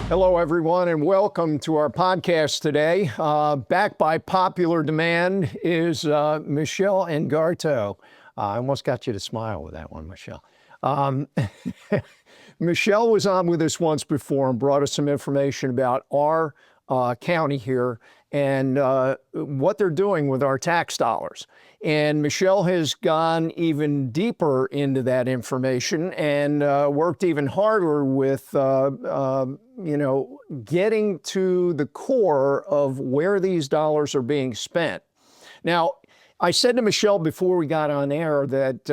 Hello, everyone, and welcome to our podcast today. Back by popular demand is Michelle Engarto. I almost got you to smile with that one, Michelle. Michelle was on with us once before and brought us some information about our county here and what they're doing with our tax dollars. And Michelle has gone even deeper into that information and worked even harder with, getting to the core of where these dollars are being spent. Now, I said to Michelle before we got on air that,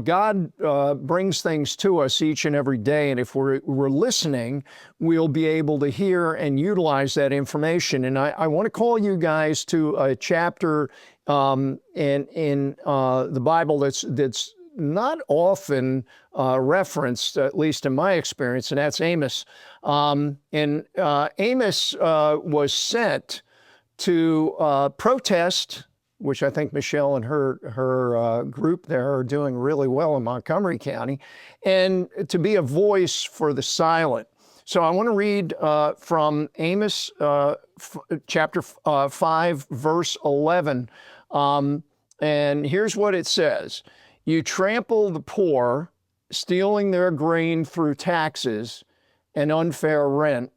God brings things to us each and every day. And if we're listening, we'll be able to hear and utilize that information. And I want to call you guys to a chapter in the Bible that's not often referenced, at least in my experience, and that's Amos. Amos was sent to protest, which I think Michelle and her group there are doing really well in Montgomery County, and to be a voice for the silent. So I want to read from Amos chapter 5, verse 11. And here's what it says. You trample the poor, stealing their grain through taxes and unfair rent.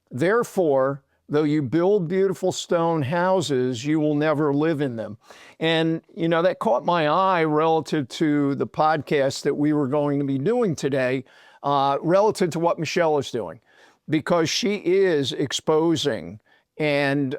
Therefore, though you build beautiful stone houses, you will never live in them. And, that caught my eye relative to the podcast that we were going to be doing today, relative to what Michelle is doing, because she is exposing and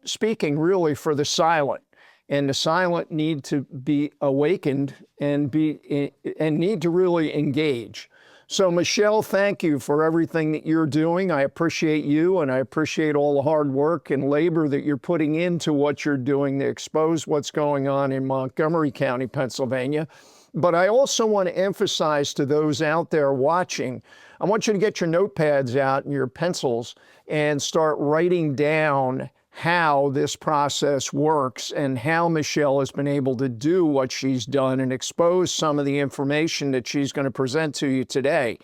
speaking really for the silent. And the silent need to be awakened and need to really engage. So Michelle, thank you for everything that you're doing. I appreciate you, and I appreciate all the hard work and labor that you're putting into what you're doing to expose what's going on in Montgomery County, Pennsylvania. But I also want to emphasize to those out there watching, I want you to get your notepads out and your pencils and start writing down how this process works and how Michelle has been able to do what she's done and expose some of the information that she's going to present to you today.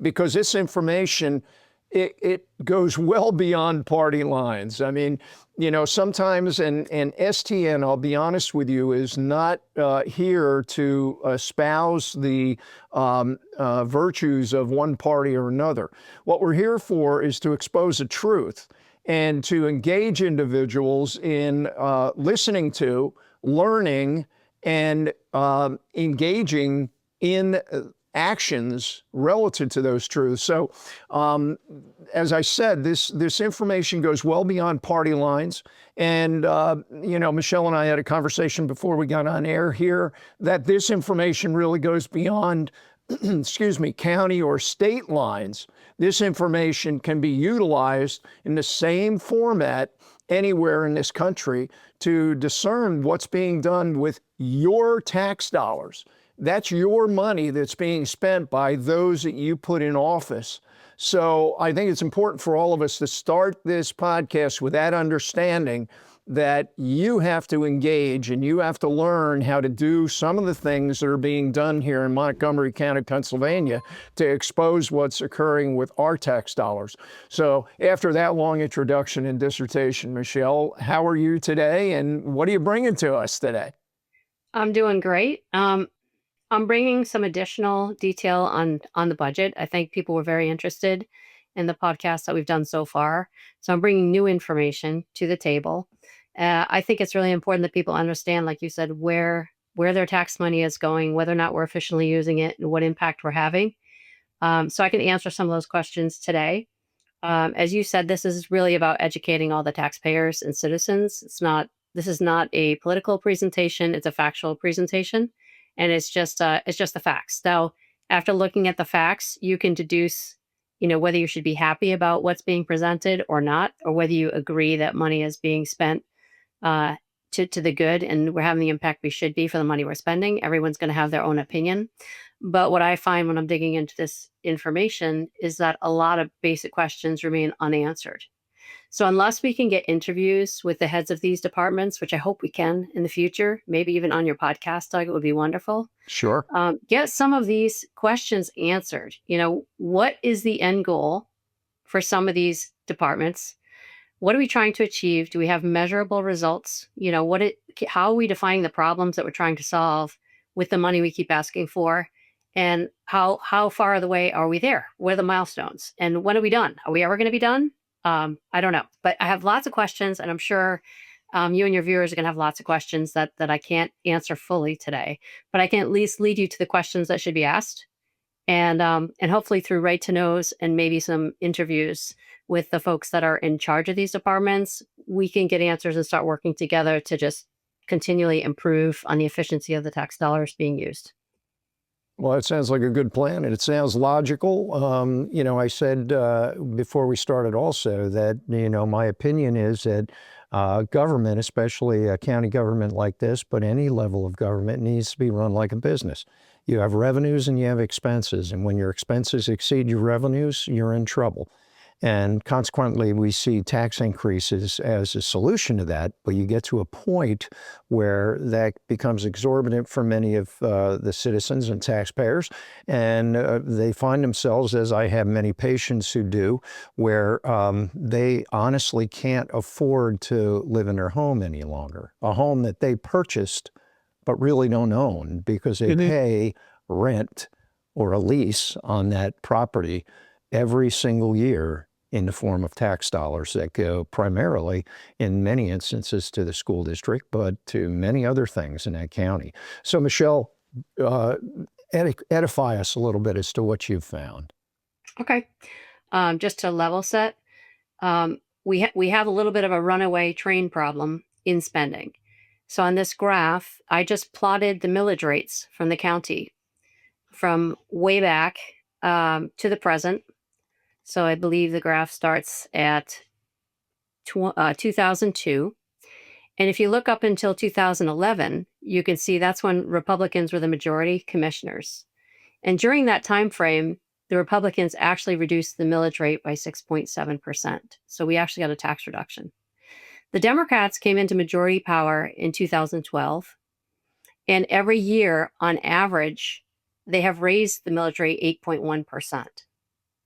Because this information, it goes well beyond party lines. I mean, sometimes, and STN, I'll be honest with you, is not here to espouse the virtues of one party or another. What we're here for is to expose the truth and to engage individuals in listening to, learning, and engaging in actions relative to those truths. So, as I said, this information goes well beyond party lines. And, Michelle and I had a conversation before we got on air here that this information really goes beyond county or state lines. This information can be utilized in the same format anywhere in this country to discern what's being done with your tax dollars. That's your money that's being spent by those that you put in office. So I think it's important for all of us to start this podcast with that understanding that you have to engage and you have to learn how to do some of the things that are being done here in Montgomery County, Pennsylvania, to expose what's occurring with our tax dollars. So after that long introduction and dissertation, Michelle, how are you today and what are you bringing to us today? I'm doing great. I'm bringing some additional detail on the budget. I think people were very interested in the podcast that we've done so far. So I'm bringing new information to the table. I think it's really important that people understand, like you said, where their tax money is going, whether or not we're efficiently using it, and what impact we're having. So I can answer some of those questions today. As you said, this is really about educating all the taxpayers and citizens. This is not a political presentation. It's a factual presentation, and it's just the facts. Now, after looking at the facts, you can deduce, whether you should be happy about what's being presented or not, or whether you agree that money is being spent to the good and we're having the impact we should be for the money we're spending. Everyone's going to have their own opinion. But what I find when I'm digging into this information is that a lot of basic questions remain unanswered. So unless we can get interviews with the heads of these departments, which I hope we can in the future, maybe even on your podcast, Doug, it would be wonderful. Sure. Get some of these questions answered. What is the end goal for some of these departments. What are we trying to achieve? Do we have measurable results? How are we defining the problems that we're trying to solve with the money we keep asking for? And how far the way are we there? What are the milestones? And when are we done? Are we ever going to be done? I don't know. But I have lots of questions, and I'm sure you and your viewers are going to have lots of questions that I can't answer fully today. But I can at least lead you to the questions that should be asked. And hopefully through right to knows and maybe some interviews with the folks that are in charge of these departments, we can get answers and start working together to just continually improve on the efficiency of the tax dollars being used. Well, it sounds like a good plan, and it sounds logical. I said before we started also that, my opinion is that government, especially a county government like this, but any level of government, needs to be run like a business. You have revenues and you have expenses, and when your expenses exceed your revenues, you're in trouble. And consequently, we see tax increases as a solution to that, but you get to a point where that becomes exorbitant for many of the citizens and taxpayers, and they find themselves, as I have many patients who do, where they honestly can't afford to live in their home any longer, a home that they purchased but really don't own because they pay rent or a lease on that property every single year in the form of tax dollars that go primarily, in many instances, to the school district, but to many other things in that county. So, Michelle, edify us a little bit as to what you've found. Okay. Just to level set, we have a little bit of a runaway train problem in spending. So on this graph, I just plotted the millage rates from the county from way back to the present. So I believe the graph starts at 2002. And if you look up until 2011, you can see that's when Republicans were the majority commissioners. And during that time frame, the Republicans actually reduced the millage rate by 6.7%. So we actually got a tax reduction. The Democrats came into majority power in 2012. And every year, on average, they have raised the millage rate 8.1%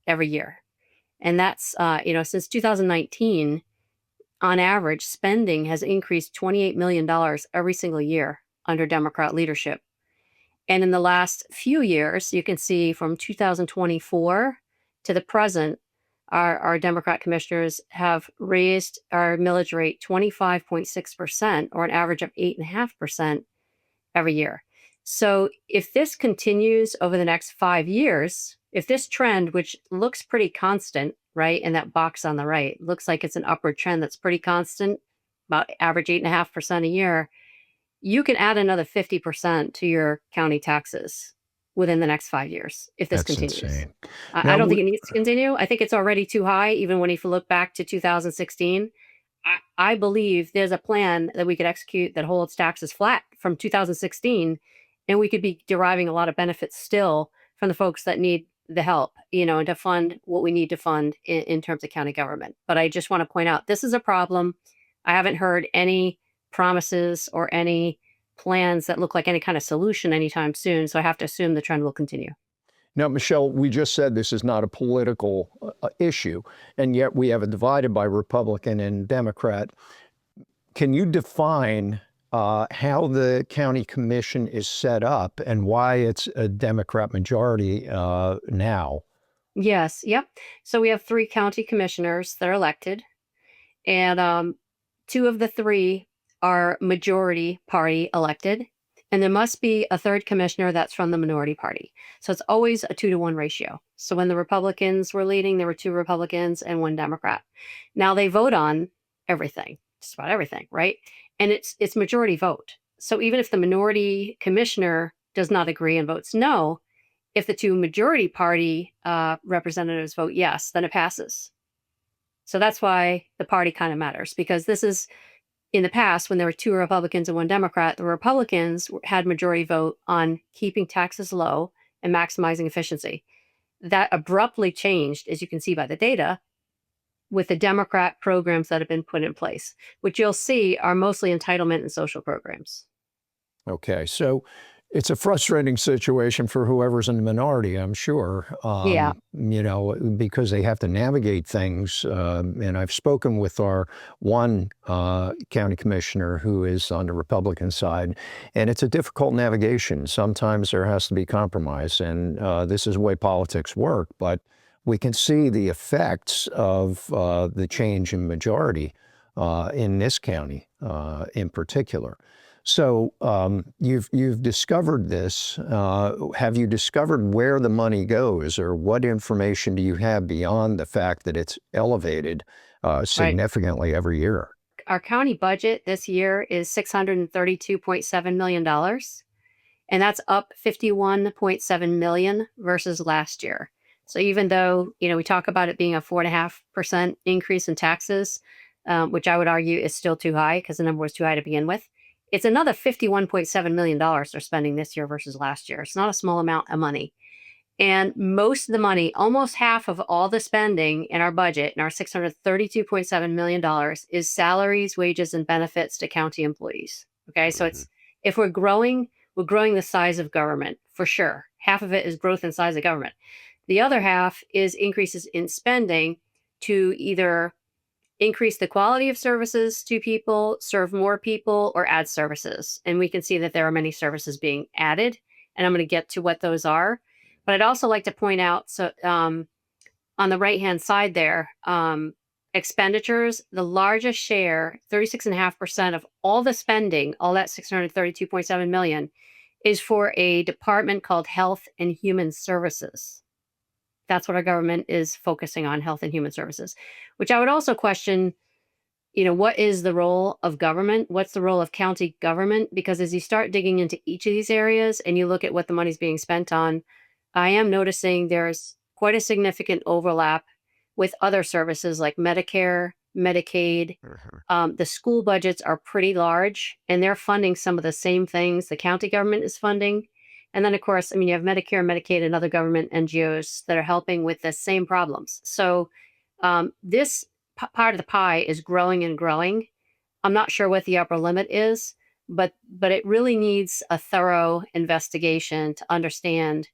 every year. And that's, since 2019, on average, spending has increased $28 million every single year under Democrat leadership. And in the last few years, you can see from 2024 to the present, our Democrat commissioners have raised our millage rate 25.6%, or an average of 8.5% every year. So if this continues over the next 5 years, if this trend, which looks pretty constant, right, in that box on the right, looks like it's an upward trend that's pretty constant, about average 8.5% a year, you can add another 50% to your county taxes within the next 5 years if this continues. Insane. I don't think it needs to continue. I think it's already too high, even when you look back to 2016. I believe there's a plan that we could execute that holds taxes flat from 2016, and we could be deriving a lot of benefits still from the folks that need the help, and to fund what we need to fund in terms of county government. But I just want to point out, this is a problem. I haven't heard any promises or any plans that look like any kind of solution anytime soon. So I have to assume the trend will continue. Now, Michelle, we just said this is not a political issue, and yet we have it divided by Republican and Democrat. Can you define how the county commission is set up and why it's a Democrat majority now? Yes. Yep. So we have 3 county commissioners that are elected, and 2 of the 3 are majority party elected, and there must be a 3rd commissioner that's from the minority party. So it's always a 2-to-1 ratio. So when the Republicans were leading, there were 2 Republicans and 1 Democrat. Now they vote on everything, just about everything, right? And it's majority vote. So even if the minority commissioner does not agree and votes no, if the 2 majority party representatives vote yes, then it passes. So that's why the party kind of matters, because this is, in the past, when there were 2 Republicans and 1 Democrat, the Republicans had majority vote on keeping taxes low and maximizing efficiency. That abruptly changed, as you can see by the data, with the Democrat programs that have been put in place, which you'll see are mostly entitlement and social programs. Okay, so It's a frustrating situation for whoever's in the minority, I'm sure, Yeah. because they have to navigate things. And I've spoken with our one county commissioner who is on the Republican side, and it's a difficult navigation. Sometimes there has to be compromise, and this is the way politics work. But we can see the effects of the change in majority in this county in particular. So you've discovered this. Have you discovered where the money goes, or what information do you have beyond the fact that it's elevated Right. significantly every year? Our county budget this year is $632.7 million, and that's up $51.7 million versus last year. So even though, we talk about it being a 4.5% increase in taxes, which I would argue is still too high because the number was too high to begin with, it's another $51.7 million they're spending this year versus last year. It's not a small amount of money. And most of the money, almost half of all the spending in our budget, in our $632.7 million, is salaries, wages, and benefits to county employees. Okay, so if we're growing the size of government, for sure. Half of it is growth in size of government. The other half is increases in spending to either increase the quality of services to people, serve more people, or add services. And we can see that there are many services being added, and I'm going to get to what those are. But I'd also like to point out, so on the right-hand side there, expenditures, the largest share, 36.5% of all the spending, all that $632.7 million, is for a department called Health and Human Services. That's what our government is focusing on, Health and Human Services, which I would also question, what is the role of government? What's the role of county government? Because as you start digging into each of these areas and you look at what the money's being spent on, I am noticing there's quite a significant overlap with other services like Medicare, Medicaid. The school budgets are pretty large, and they're funding some of the same things the county government is funding. And then, of course, you have Medicare, Medicaid, and other government NGOs that are helping with the same problems. So this part of the pie is growing and growing. I'm not sure what the upper limit is, but it really needs a thorough investigation to understand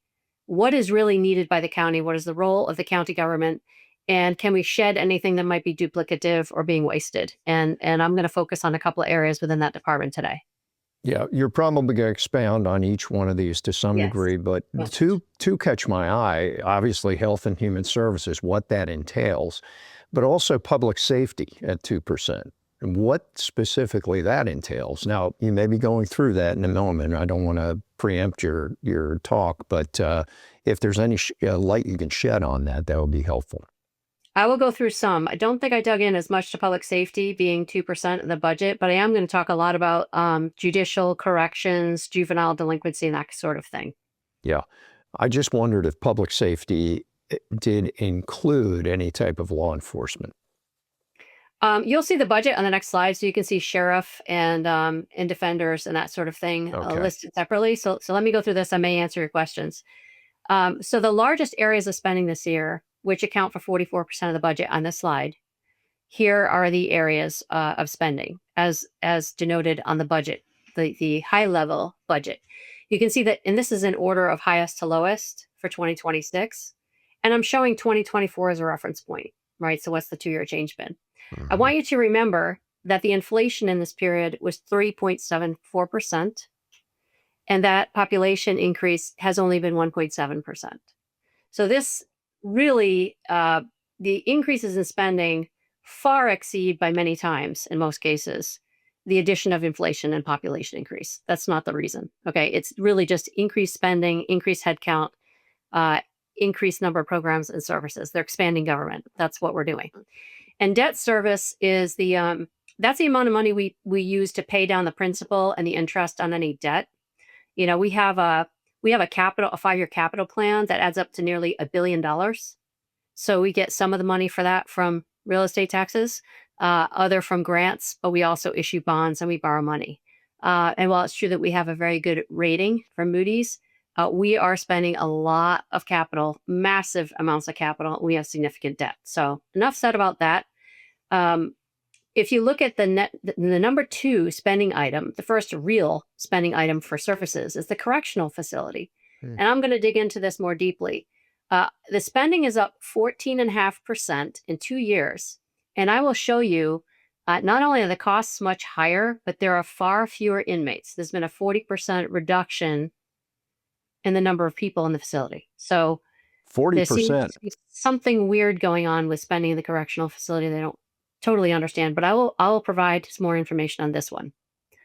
what is really needed by the county, what is the role of the county government, and can we shed anything that might be duplicative or being wasted? And I'm going to focus on a couple of areas within that department today. Yeah, you're probably going to expound on each one of these to some Yes. degree, but Yes. two catch my eye. Obviously, Health and Human Services, what that entails, but also public safety at 2%. And what specifically that entails. Now, you may be going through that in a moment. I don't want to preempt your talk, but if there's any light you can shed on that, that would be helpful. I will go through some. I don't think I dug in as much to public safety being 2% of the budget, but I am going to talk a lot about judicial corrections, juvenile delinquency, and that sort of thing. Yeah. I just wondered if public safety did include any type of law enforcement. You'll see the budget on the next slide, so you can see sheriff and defenders and that sort of thing listed separately. So let me go through this. I may answer your questions. So the largest areas of spending this year, which account for 44% of the budget on this slide, here are the areas of spending as denoted on the budget, the high level budget. You can see that, and this is in order of highest to lowest for 2026. And I'm showing 2024 as a reference point, right? So what's the 2-year change been? I want you to remember that the inflation in this period was 3.74%, and that population increase has only been 1.7%. So this really, the increases in spending far exceed by many times, in most cases, the addition of inflation and population increase. That's not the reason. Okay, it's really just increased spending, increased headcount, increased number of programs and services. They're expanding government. That's what we're doing. And debt service is that's the amount of money we use to pay down the principal and the interest on any debt. We have a 5-year capital plan that adds up to nearly $1 billion. So we get some of the money for that from real estate taxes, other from grants, but we also issue bonds and we borrow money. And while it's true that we have a very good rating from Moody's, we are spending a lot of capital, massive amounts of capital. We have significant debt. So enough said about that. if you look at the number 2 spending item, the first real spending item for services is the correctional facility. And I'm going to dig into this more deeply. The spending is up 14.5% in 2 years. And I will show you not only are the costs much higher, but there are far fewer inmates. There's been a 40% reduction in the number of people in the facility. So 40%. there seems to be something weird going on with spending in the correctional facility. They don't totally understand, but I will provide some more information on this one.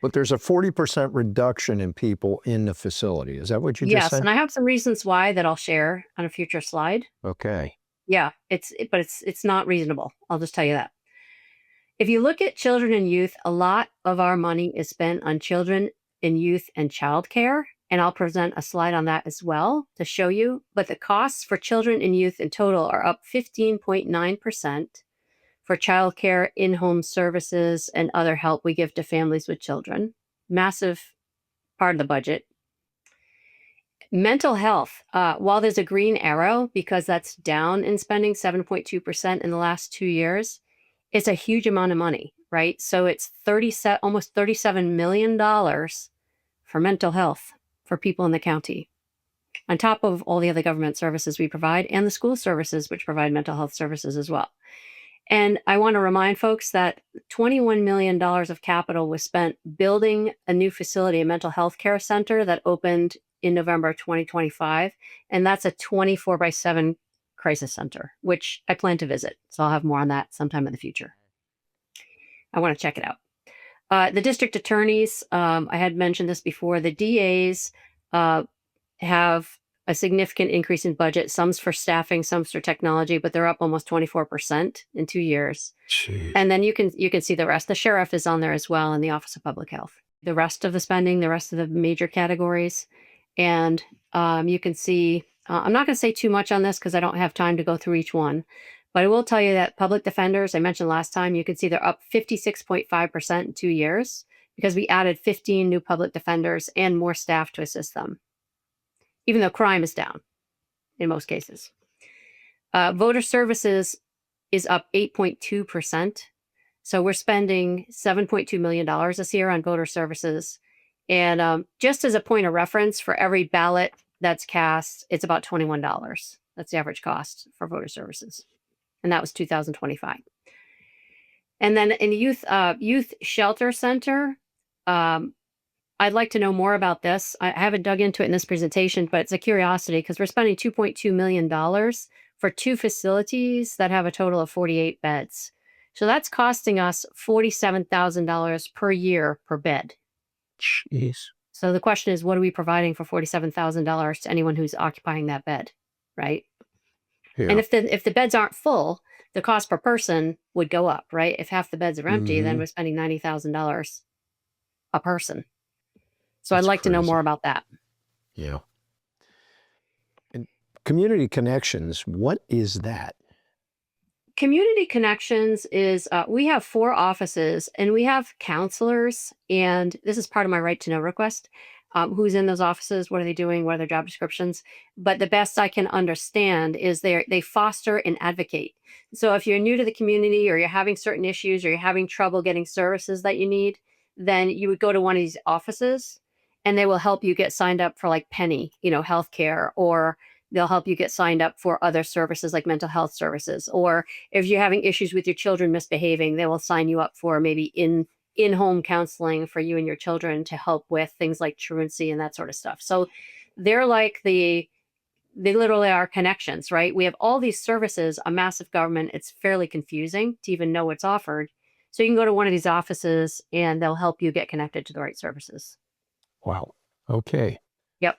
But there's a 40% reduction in people in the facility. Is that what you just Yes, said? and I have some reasons why that I'll share on a future slide. Okay. Yeah, it's not reasonable. I'll just tell you that. If you look at children and youth, a lot of our money is spent on children and youth and childcare, and I'll present a slide on that as well to show you. But the costs for children and youth in total are up 15.9%. For childcare, in-home services, and other help we give to families with children. Massive part of the budget. Mental health, while there's a green arrow, because that's down in spending 7.2% in the last 2 years, it's a huge amount of money, right? So it's almost $37 million for mental health for people in the county, on top of all the other government services we provide and the school services, which provide mental health services as well. And I want to remind folks that $21 million of capital was spent building a new facility, a mental health care center that opened in November 2025. And that's a 24/7 crisis center, which I plan to visit. So I'll have more on that sometime in the future. I want to check it out. The district attorneys, I had mentioned this before, the DAs have a significant increase in budget. Some's for staffing, some's for technology, but they're up almost 24% in 2 years. Jeez. And then you can see the rest. The sheriff is on there as well, and the Office of Public Health. The rest of the spending, the rest of the major categories. And you can see, I'm not going to say too much on this because I don't have time to go through each one, but I will tell you that public defenders, I mentioned last time, you can see they're up 56.5% in 2 years because we added 15 new public defenders and more staff to assist them, even though crime is down in most cases. Voter services is up 8.2%. So we're spending $7.2 million this year on voter services. And just as a point of reference, for every ballot that's cast, it's about $21. That's the average cost for voter services. And that was 2025. And then in the youth shelter center, I'd like to know more about this. I haven't dug into it in this presentation, but it's a curiosity because we're spending $2.2 million for 2 facilities that have a total of 48 beds. So that's costing us $47,000 per year per bed. Jeez. So the question is, what are we providing for $47,000 to anyone who's occupying that bed, right? Yeah. And if the beds aren't full, the cost per person would go up, right? If half the beds are empty, then we're spending $90,000 a person. So That's I'd like to know crazy. more about that. Yeah. And community connections, what is that? Community Connections is, we have 4 offices and we have counselors, and this is part of my right to know request. Who's in those offices? What are they doing? What are their job descriptions? But the best I can understand is they foster and advocate. So if you're new to the community or you're having certain issues or you're having trouble getting services that you need, then you would go to one of these offices and they will help you get signed up for like Penny, healthcare, or they'll help you get signed up for other services like mental health services. Or if you're having issues with your children misbehaving, they will sign you up for maybe in-home counseling for you and your children to help with things like truancy and that sort of stuff. So they're like they literally are connections, right? We have all these services, a massive government. It's fairly confusing to even know what's offered. So you can go to one of these offices and they'll help you get connected to the right services. Wow. Okay. Yep.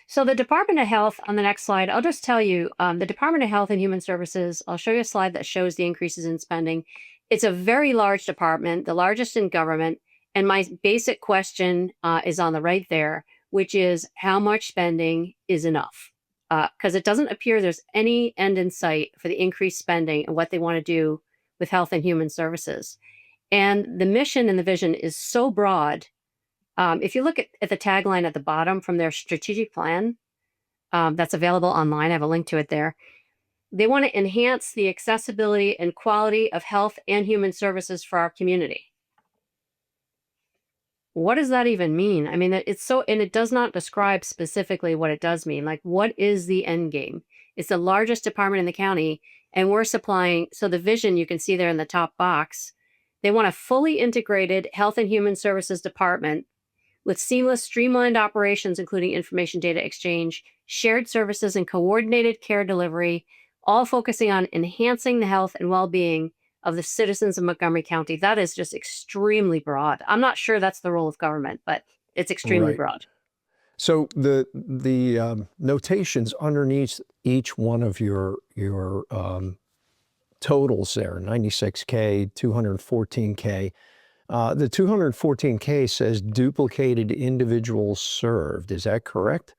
So the Department of Health, on the next slide, I'll just tell you, the Department of Health and Human Services, I'll show you a slide that shows the increases in spending. It's a very large department, the largest in government. And my basic question is on the right there, which is how much spending is enough? Because it doesn't appear there's any end in sight for the increased spending and what they want to do with health and human services. And the mission and the vision is so broad. If you look at the tagline at the bottom from their strategic plan, that's available online, I have a link to it there. They want to enhance the accessibility and quality of health and human services for our community. What does that even mean? I mean, it's so, and it does not describe specifically what it does mean. Like, what is the end game? It's the largest department in the county, and we're supplying. So the vision you can see there in the top box, they want a fully integrated health and human services department with seamless, streamlined operations, including information data exchange, shared services, and coordinated care delivery, all focusing on enhancing the health and well-being of the citizens of Montgomery County. That is just extremely broad. I'm not sure that's the role of government, but it's extremely Right. broad. So the notations underneath each one of your totals there, 96K, 214K. The 214K says duplicated individuals served. Is that correct?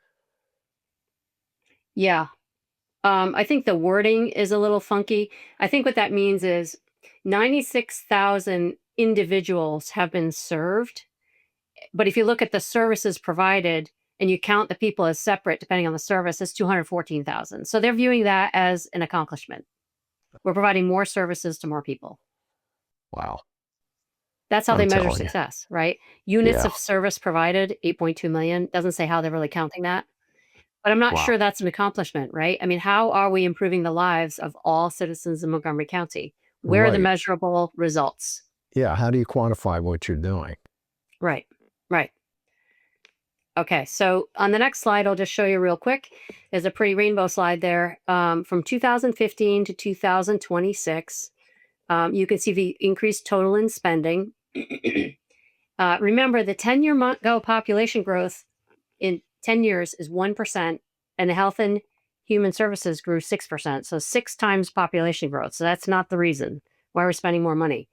Yeah. I think the wording is a little funky. I think what that means is 96,000 individuals have been served. But if you look at the services provided and you count the people as separate, depending on the service, it's 214,000. So they're viewing that as an accomplishment. We're providing more services to more people. Wow. That's how I'm they measure telling you. success, right? Units Yeah. of service provided, 8.2 million. Doesn't say how they're really counting that. But I'm not Wow. sure that's an accomplishment, right? I mean, how are we improving the lives of all citizens in Montgomery County? Where are the Right. measurable results? Yeah. How do you quantify what you're doing? Right, right. Okay, so on the next slide, I'll just show you real quick. There's a pretty rainbow slide there. From 2015 to 2026, you can see the increased total in spending. Remember, the 10-year Montgo population growth in 10 years is 1%, and the health and human services grew 6%. So 6 times population growth. So that's not the reason why we're spending more money.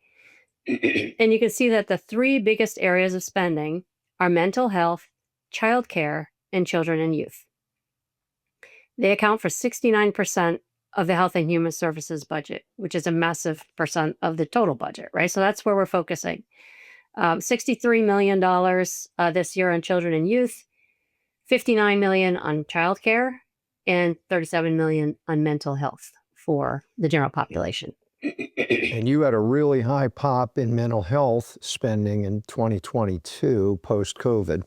And you can see that the 3 biggest areas of spending are mental health, childcare, and children and youth. They account for 69% of the health and human services budget, which is a massive percent of the total budget, right? So that's where we're focusing. $63 million this year on children and youth, $59 million on childcare, and $37 million on mental health for the general population. And you had a really high pop in mental health spending in 2022 post-COVID.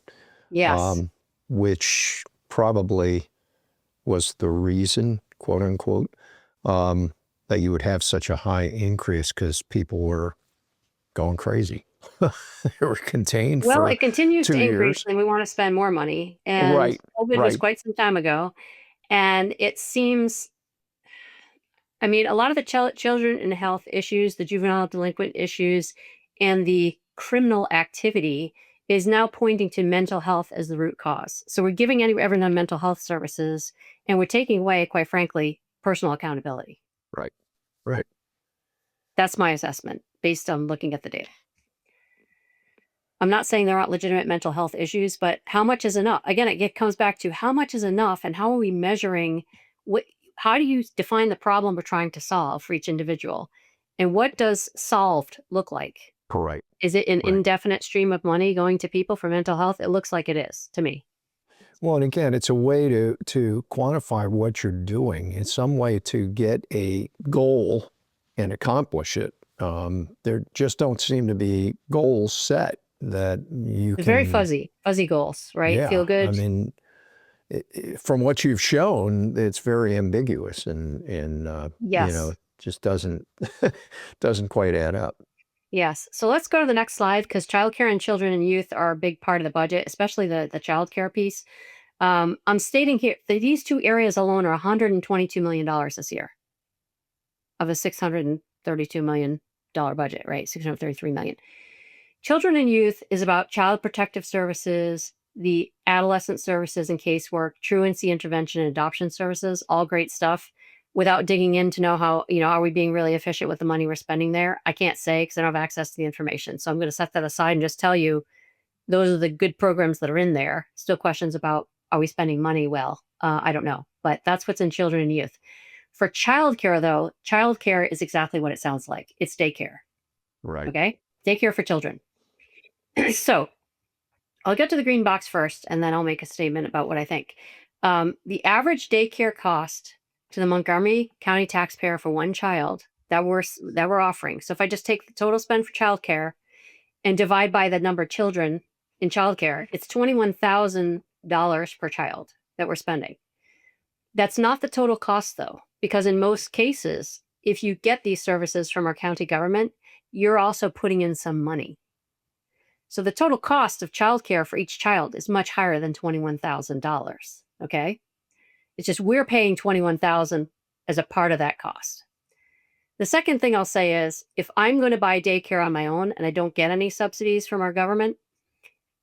Yes. Which probably was the reason, quote unquote, that you would have such a high increase because people were going crazy. They were contained Well, for it continues 2 to increase, years. and we want to spend more money. And Right, COVID was right. quite some time ago. And it seems, I mean, a lot of the children and health issues, the juvenile delinquent issues, and the criminal activity is now pointing to mental health as the root cause. So we're giving everyone mental health services, and we're taking away, quite frankly, personal accountability. Right, right. That's my assessment based on looking at the data. I'm not saying there aren't legitimate mental health issues, but how much is enough? Again, it comes back to how much is enough, and how are we measuring how do you define the problem we're trying to solve for each individual? And what does solved look like? Correct. Is it an Right. indefinite stream of money going to people for mental health? It looks like it is to me. Well, and again, it's a way to quantify what you're doing. It's some way to get a goal and accomplish it. There just don't seem to be goals set that you They're can. very fuzzy goals, right? Yeah, Feel good. I mean, from what you've shown, it's very ambiguous and Yes. just doesn't doesn't quite add up. Yes. So let's go to the next slide, because childcare and children and youth are a big part of the budget, especially the childcare piece. I'm stating here that these 2 areas alone are $122 million this year of a $632 million budget, right? $633 million. Children and youth is about child protective services, the adolescent services and casework, truancy intervention and adoption services, all great stuff. Without digging in to know how, are we being really efficient with the money we're spending there? I can't say because I don't have access to the information. So I'm going to set that aside and just tell you those are the good programs that are in there. Still questions about, are we spending money well? I don't know. But that's what's in children and youth. For childcare, though, childcare is exactly what it sounds like. It's daycare. Right. Okay? Daycare for children. So I'll get to the green box first, and then I'll make a statement about what I think. The average daycare cost to the Montgomery County taxpayer for one child that we're offering. So if I just take the total spend for childcare and divide by the number of children in childcare, it's $21,000 per child that we're spending. That's not the total cost, though, because in most cases, if you get these services from our county government, you're also putting in some money. So the total cost of childcare for each child is much higher than $21,000. Okay, it's just we're paying $21,000 as a part of that cost. The second thing I'll say is, if I'm going to buy daycare on my own and I don't get any subsidies from our government,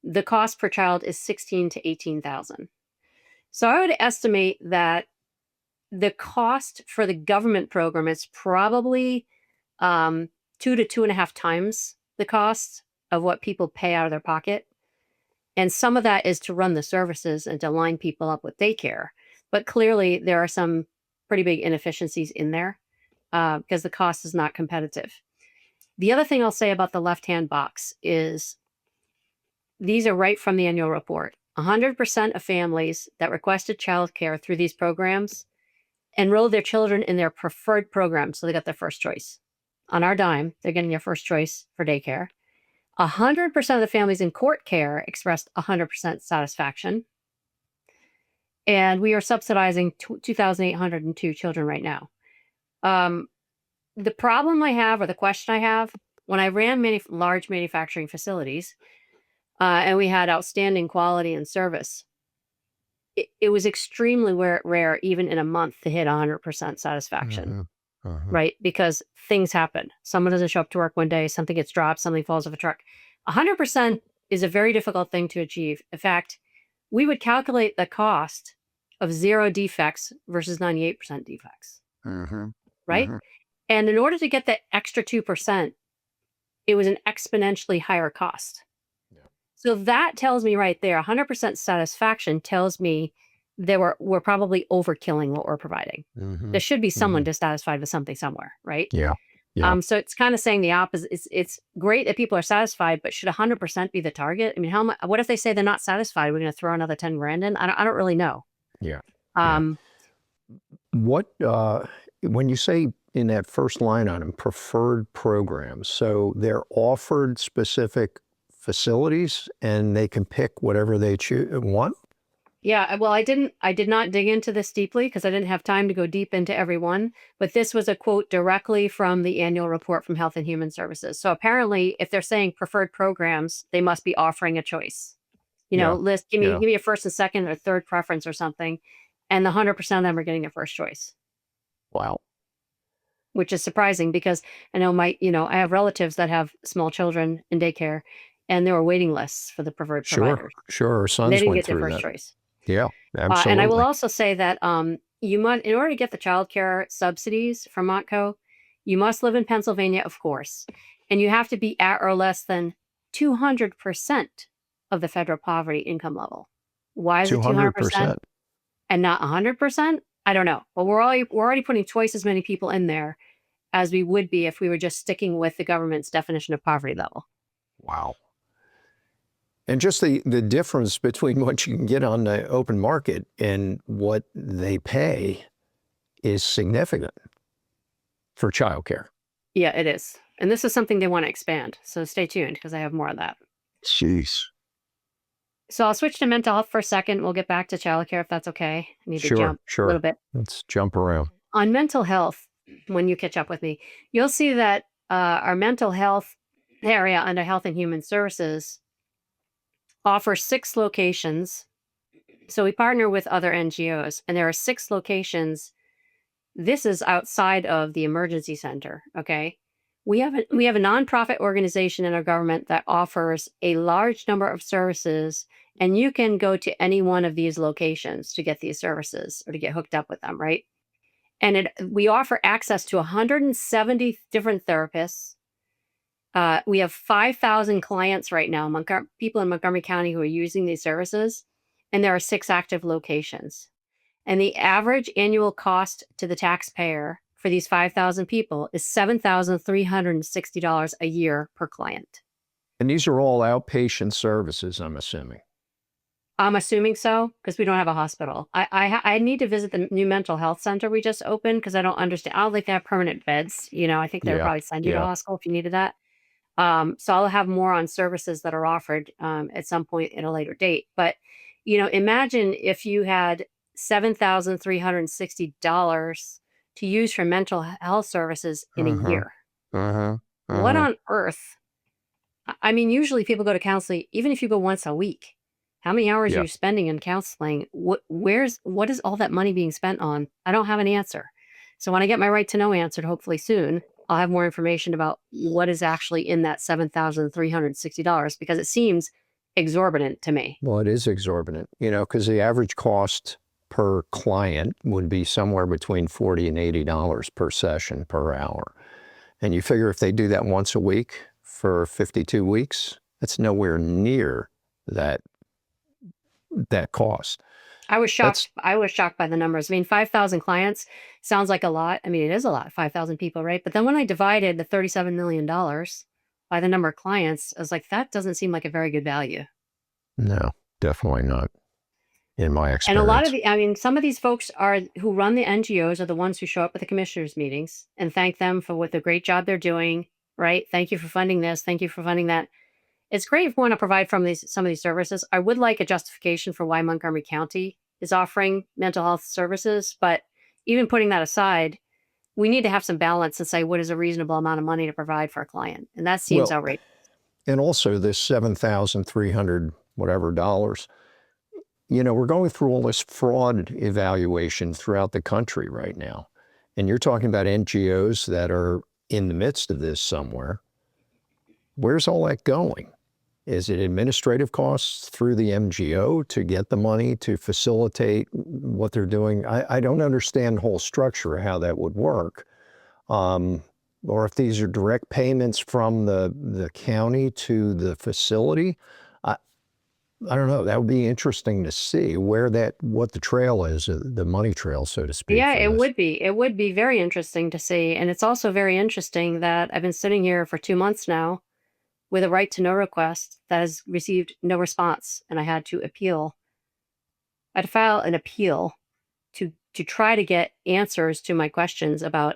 the cost per child is $16,000 to $18,000. So I would estimate that the cost for the government program is probably 2 to 2.5 times the cost of what people pay out of their pocket. And some of that is to run the services and to line people up with daycare. But clearly there are some pretty big inefficiencies in there because the cost is not competitive. The other thing I'll say about the left-hand box is these are right from the annual report. 100% of families that requested childcare through these programs enrolled their children in their preferred program, so they got their first choice. On our dime, they're getting their first choice for daycare. 100% of the families in court care expressed 100% satisfaction. And we are subsidizing 2,802 children right now. The problem I have, or the question I have, when I ran large manufacturing facilities, and we had outstanding quality and service, it was extremely rare, even in a month, to hit 100% satisfaction, right? Because things happen. Someone doesn't show up to work one day, something gets dropped, something falls off a truck. 100% is a very difficult thing to achieve. In fact, we would calculate the cost of 0 defects versus 98% defects, right? And in order to get that extra 2%, it was an exponentially higher cost. So that tells me right there, 100% satisfaction tells me that we're probably overkilling what we're providing. There should be someone dissatisfied with something somewhere, right? Yeah. So it's kind of saying the opposite. It's great that people are satisfied, but should 100% be the target? I mean, what if they say they're not satisfied? We're going to throw another 10 grand in? I don't really know. Yeah. Yeah. When you say in that first line item, preferred programs, so they're offered specific facilities and they can pick whatever they want? Yeah, well, I did not dig into this deeply because I didn't have time to go deep into every one, but this was a quote directly from the annual report from Health and Human Services. So apparently, if they're saying preferred programs, they must be offering a choice. List, give me a first and second or third preference or something, and the 100% of them are getting their first choice. Wow. Which is surprising because I know I have relatives that have small children in daycare, and there were waiting lists for the preferred providers. Sure. Our sons They didn't went get their through first that. choice. Yeah, absolutely. And I will also say that you must, in order to get the childcare subsidies from Montco, you must live in Pennsylvania, of course, and you have to be at or less than 200% of the federal poverty income level. Why is it 200% and not 100%? I don't know. But we're already putting twice as many people in there as we would be if we were just sticking with the government's definition of poverty level. Wow. And just the difference between what you can get on the open market and what they pay is significant for childcare. Yeah, it is. And this is something they want to expand. So stay tuned because I have more of that. Jeez. So I'll switch to mental health for a second. We'll get back to childcare if that's okay. I need to jump a little bit. Let's jump around. On mental health, when you catch up with me, you'll see that our mental health area under Health and Human Services offers 6 locations. So we partner with other NGOs, and there are 6 locations. This is outside of the emergency center, okay? We have a nonprofit organization in our government that offers a large number of services, and you can go to any one of these locations to get these services or to get hooked up with them, right? And we offer access to 170 different therapists. We have 5,000 clients right now, people in Montgomery County who are using these services, and there are 6 active locations. And the average annual cost to the taxpayer for these 5,000 people is $7,360 a year per client. And these are all outpatient services, I'm assuming. I'm assuming so because we don't have a hospital. I need to visit the new mental health center we just opened because I don't understand. I don't think they have permanent beds. I think they would Yeah, probably send you to a yeah. hospital if you needed that. So I'll have more on services that are offered at some point at a later date. But imagine if you had $7,360 to use for mental health services in a Uh-huh, year. uh-huh, What uh-huh. on earth? I mean, usually people go to counseling, even if you go once a week. How many hours are Yeah. you spending in counseling? What is all that money being spent on? I don't have an answer. So when I get my right to know answered, hopefully soon, I'll have more information about what is actually in that $7,360 because it seems exorbitant to me. Well, it is exorbitant, because the average cost per client would be somewhere between $40 and $80 per session per hour. And you figure if they do that once a week for 52 weeks, that's nowhere near that cost. I was That's shocked. I was shocked by the numbers. I mean, 5,000 clients sounds like a lot. I mean, it is a lot, 5,000 people, right? But then when I divided the $37 million by the number of clients, I was like, that doesn't seem like a very good value. No, definitely not in my And a lot of experience. some of these folks who run the NGOs are the ones who show up at the commissioners' meetings and thank them for what the great job they're doing, right? Thank you for funding this. Thank you for funding that. It's great if we want to provide some of these services. I would like a justification for why Montgomery County is offering mental health services, but even putting that aside, we need to have some balance and say what is a reasonable amount of money to provide for a client, and that seems Well, outrageous. and also this 7,300 whatever dollars, we're going through all this fraud evaluation throughout the country right now. And you're talking about NGOs that are in the midst of this somewhere. Where's all that going? Is it administrative costs through the MGO to get the money to facilitate what they're doing? I don't understand the whole structure of how that would work. Or if these are direct payments from the county to the facility. I don't know. That would be interesting to see what the trail is, the money trail, so to speak, Yeah, for it this. would be. It would be very interesting to see, and it's also very interesting that I've been sitting here for 2 months now with a right to know request that has received no response, and I had to appeal. I had to file an appeal to try to get answers to my questions about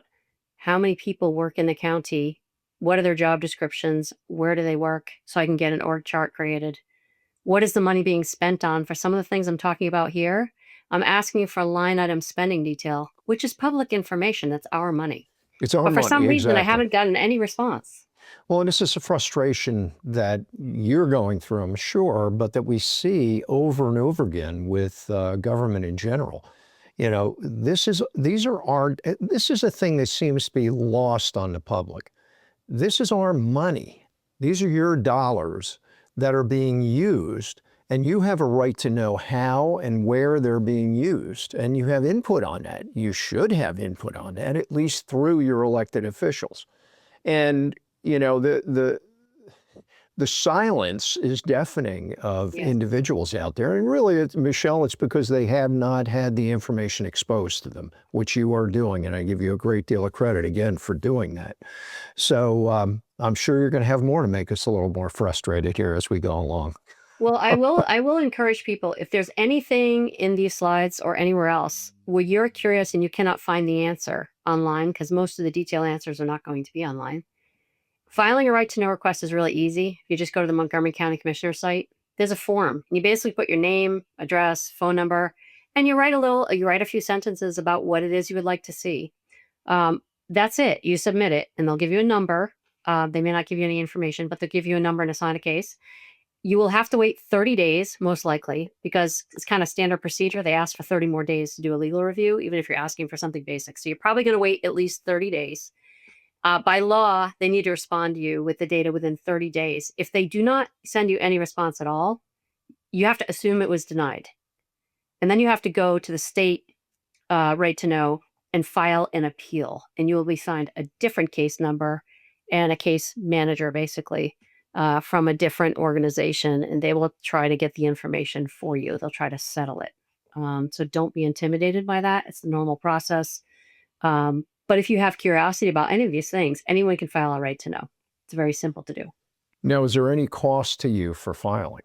how many people work in the county, what are their job descriptions, where do they work, so I can get an org chart created. What is the money being spent on for some of the things I'm talking about here? I'm asking for a line item spending detail, which is public information. That's our money. It's our But for money, some reason, I exactly. haven't gotten any response. Well, and this is a frustration that you're going through, I'm sure, but that we see over and over again with government in general. This is a thing that seems to be lost on the public. This is our money. These are your dollars that are being used, and you have a right to know how and where they're being used, and you have input on that. You should have input on that, at least through your elected officials. And the silence is deafening of Yes. individuals out there. And really, Michelle, it's because they have not had the information exposed to them, which you are doing. And I give you a great deal of credit again for doing that. So I'm sure you're going to have more to make us a little more frustrated here as we go along. Well, I will encourage people, if there's anything in these slides or anywhere else where you're curious and you cannot find the answer online, because most of the detailed answers are not going to be online. Filing a right to know request is really easy. If you just go to the Montgomery County Commissioner site, there's a form. You basically put your name, address, phone number, and you write a few sentences about what it is you would like to see. That's it. You submit it, and they'll give you a number. They may not give you any information, but they'll give you a number and assign a case. You will have to wait 30 days, most likely, because it's kind of standard procedure. They ask for 30 more days to do a legal review, even if you're asking for something basic. So you're probably going to wait at least 30 days. By law, they need to respond to you with the data within 30 days. If they do not send you any response at all, you have to assume it was denied. And then you have to go to the state right to know and file an appeal. And you will be assigned a different case number and a case manager, basically, from a different organization. And they will try to get the information for you. They'll try to settle it. So don't be intimidated by that. It's the normal process. But if you have curiosity about any of these things, anyone can file a right to know. It's very simple to do. Now, is there any cost to you for filing?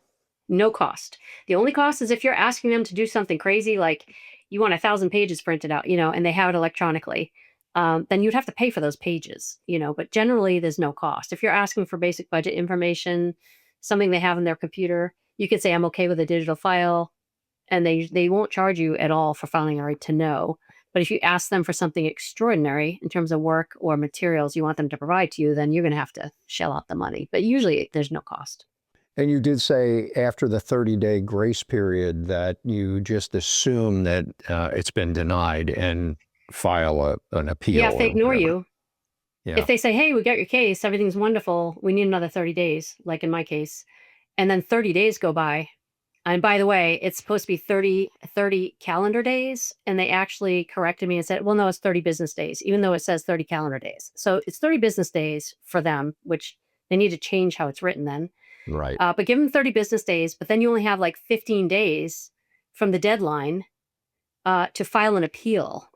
No cost. The only cost is if you're asking them to do something crazy, like you want 1,000 pages printed out, and they have it electronically, then you'd have to pay for those pages, but generally there's no cost. If you're asking for basic budget information, something they have in their computer, you could say, I'm okay with a digital file, and they won't charge you at all for filing a right to know. But if you ask them for something extraordinary in terms of work or materials you want them to provide to you, then you're going to have to shell out the money. But usually there's no cost. And you did say after the 30-day grace period that you just assume that it's been denied and file an appeal. Yeah, if they ignore you. Yeah. If they say, hey, we got your case, everything's wonderful, we need another 30 days, like in my case, and then 30 days go by. And by the way, it's supposed to be 30 calendar days. And they actually corrected me and said, well, no, it's 30 business days, even though it says 30 calendar days. So it's 30 business days for them, which they need to change how it's written then. Right. But give them 30 business days, but then you only have like 15 days from the deadline to file an appeal.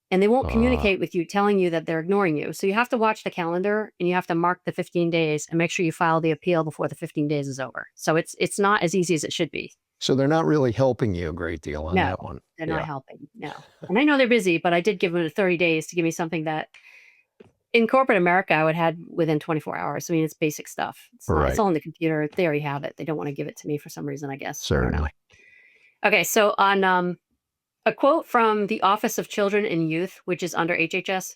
And they won't communicate with you telling you that they're ignoring you. So you have to watch the calendar and you have to mark the 15 days and make sure you file the appeal before the 15 days is over. So it's not as easy as it should be. So they're not really helping you a great deal on that one. They're not helping. No. And I know they're busy, but I did give them 30 days to give me something that in corporate America I would have within 24 hours. I mean, it's basic stuff. It's all on the computer. They already have it. They don't want to give it to me for some reason, I guess. Certainly. Okay. So on a quote from the Office of Children and Youth, which is under HHS,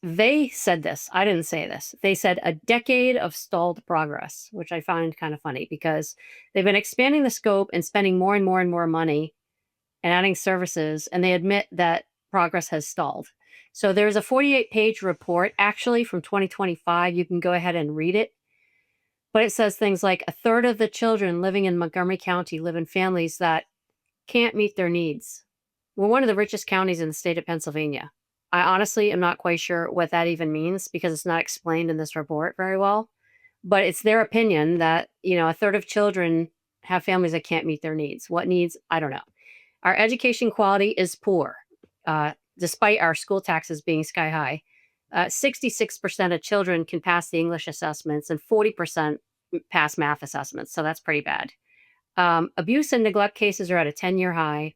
they said this. I didn't say this. They said a decade of stalled progress, which I find kind of funny because they've been expanding the scope and spending more and more and more money and adding services, and they admit that progress has stalled. So there's a 48-page report actually from 2025. You can go ahead and read it. But it says things like a third of the children living in Montgomery County live in families that can't meet their needs. We're one of the richest counties in the state of Pennsylvania. I honestly am not quite sure what that even means because it's not explained in this report very well. But it's their opinion that, a third of children have families that can't meet their needs. What needs? I don't know. Our education quality is poor, despite our school taxes being sky high. 66% of children can pass the English assessments and 40% pass math assessments. So that's pretty bad. Abuse and neglect cases are at a 10-year high.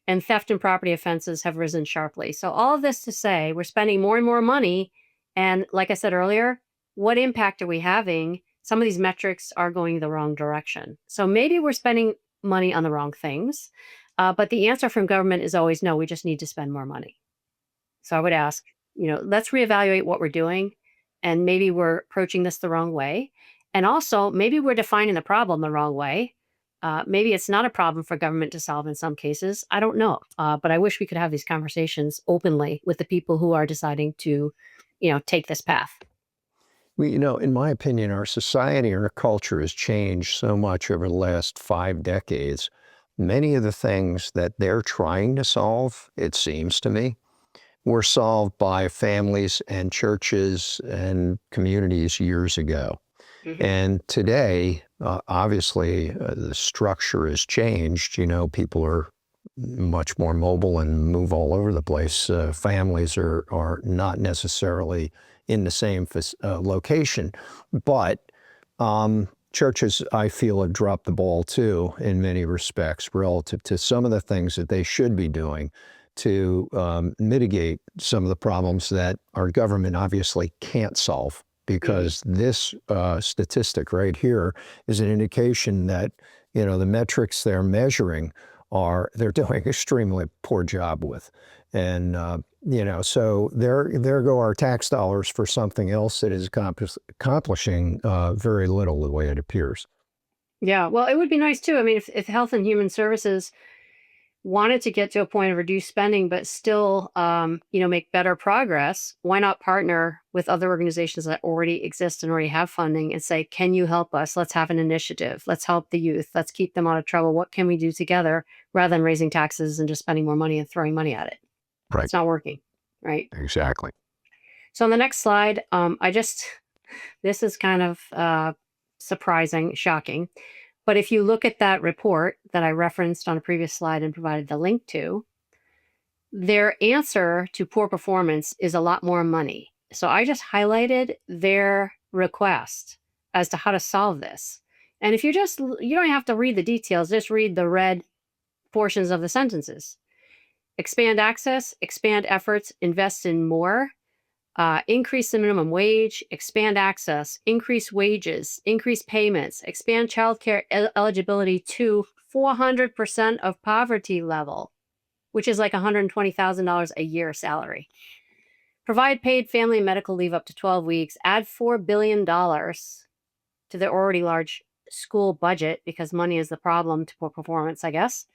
And theft and property offenses have risen sharply. So all of this to say, we're spending more and more money. And like I said earlier, what impact are we having? Some of these metrics are going the wrong direction. So maybe we're spending money on the wrong things. But the answer from government is always, no, we just need to spend more money. So I would ask, let's reevaluate what we're doing. And maybe we're approaching this the wrong way. And also, maybe we're defining the problem the wrong way. Maybe it's not a problem for government to solve in some cases. I don't know. But I wish we could have these conversations openly with the people who are deciding to, take this path. Well, in my opinion, our society and our culture has changed so much over the last 5 decades. Many of the things that they're trying to solve, it seems to me, were solved by families and churches and communities years ago. Mm-hmm. And today, obviously, the structure has changed. People are much more mobile and move all over the place. Families are not necessarily in the same location. But churches, I feel, have dropped the ball, too, in many respects, relative to some of the things that they should be doing to mitigate some of the problems that our government obviously can't solve. Because this statistic right here is an indication that, the metrics they're measuring they're doing an extremely poor job with. And, so there go our tax dollars for something else that is accomplishing very little the way it appears. Yeah, well, it would be nice too. I mean, if Health and Human Services wanted to get to a point of reduced spending, but still, make better progress, why not partner with other organizations that already exist and already have funding and say, can you help us? Let's have an initiative. Let's help the youth. Let's keep them out of trouble. What can we do together rather than raising taxes and just spending more money and throwing money at it? Right. It's not working. Right. Exactly. So on the next slide, this is kind of surprising, shocking. But if you look at that report that I referenced on a previous slide and provided the link to, their answer to poor performance is a lot more money. So I just highlighted their request as to how to solve this. And if you don't have to read the details, just read the red portions of the sentences. Expand access, expand efforts, invest in more, increase the minimum wage, expand access, increase wages, increase payments, expand childcare eligibility to 400% of poverty level, which is like $120,000 a year salary. Provide paid family and medical leave up to 12 weeks. Add $4 billion to the already large school budget, because money is the problem to poor performance, I guess.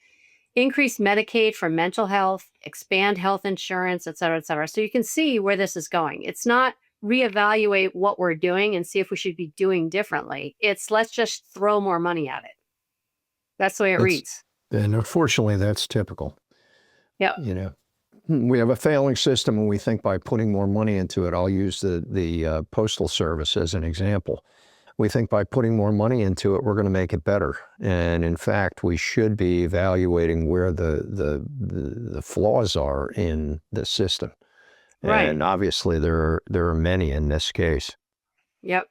Increase Medicaid for mental health, expand health insurance, et cetera, et cetera. So you can see where this is going. It's not reevaluate what we're doing and see if we should be doing differently. It's let's just throw more money at it. That's the way it reads. And unfortunately, that's typical. Yeah. We have a failing system, and we think by putting more money into it, I'll use the Postal Service as an example. We think by putting more money into it, we're going to make it better. And in fact, we should be evaluating where the flaws are in the system. Right. And obviously, there are many in this case. Yep.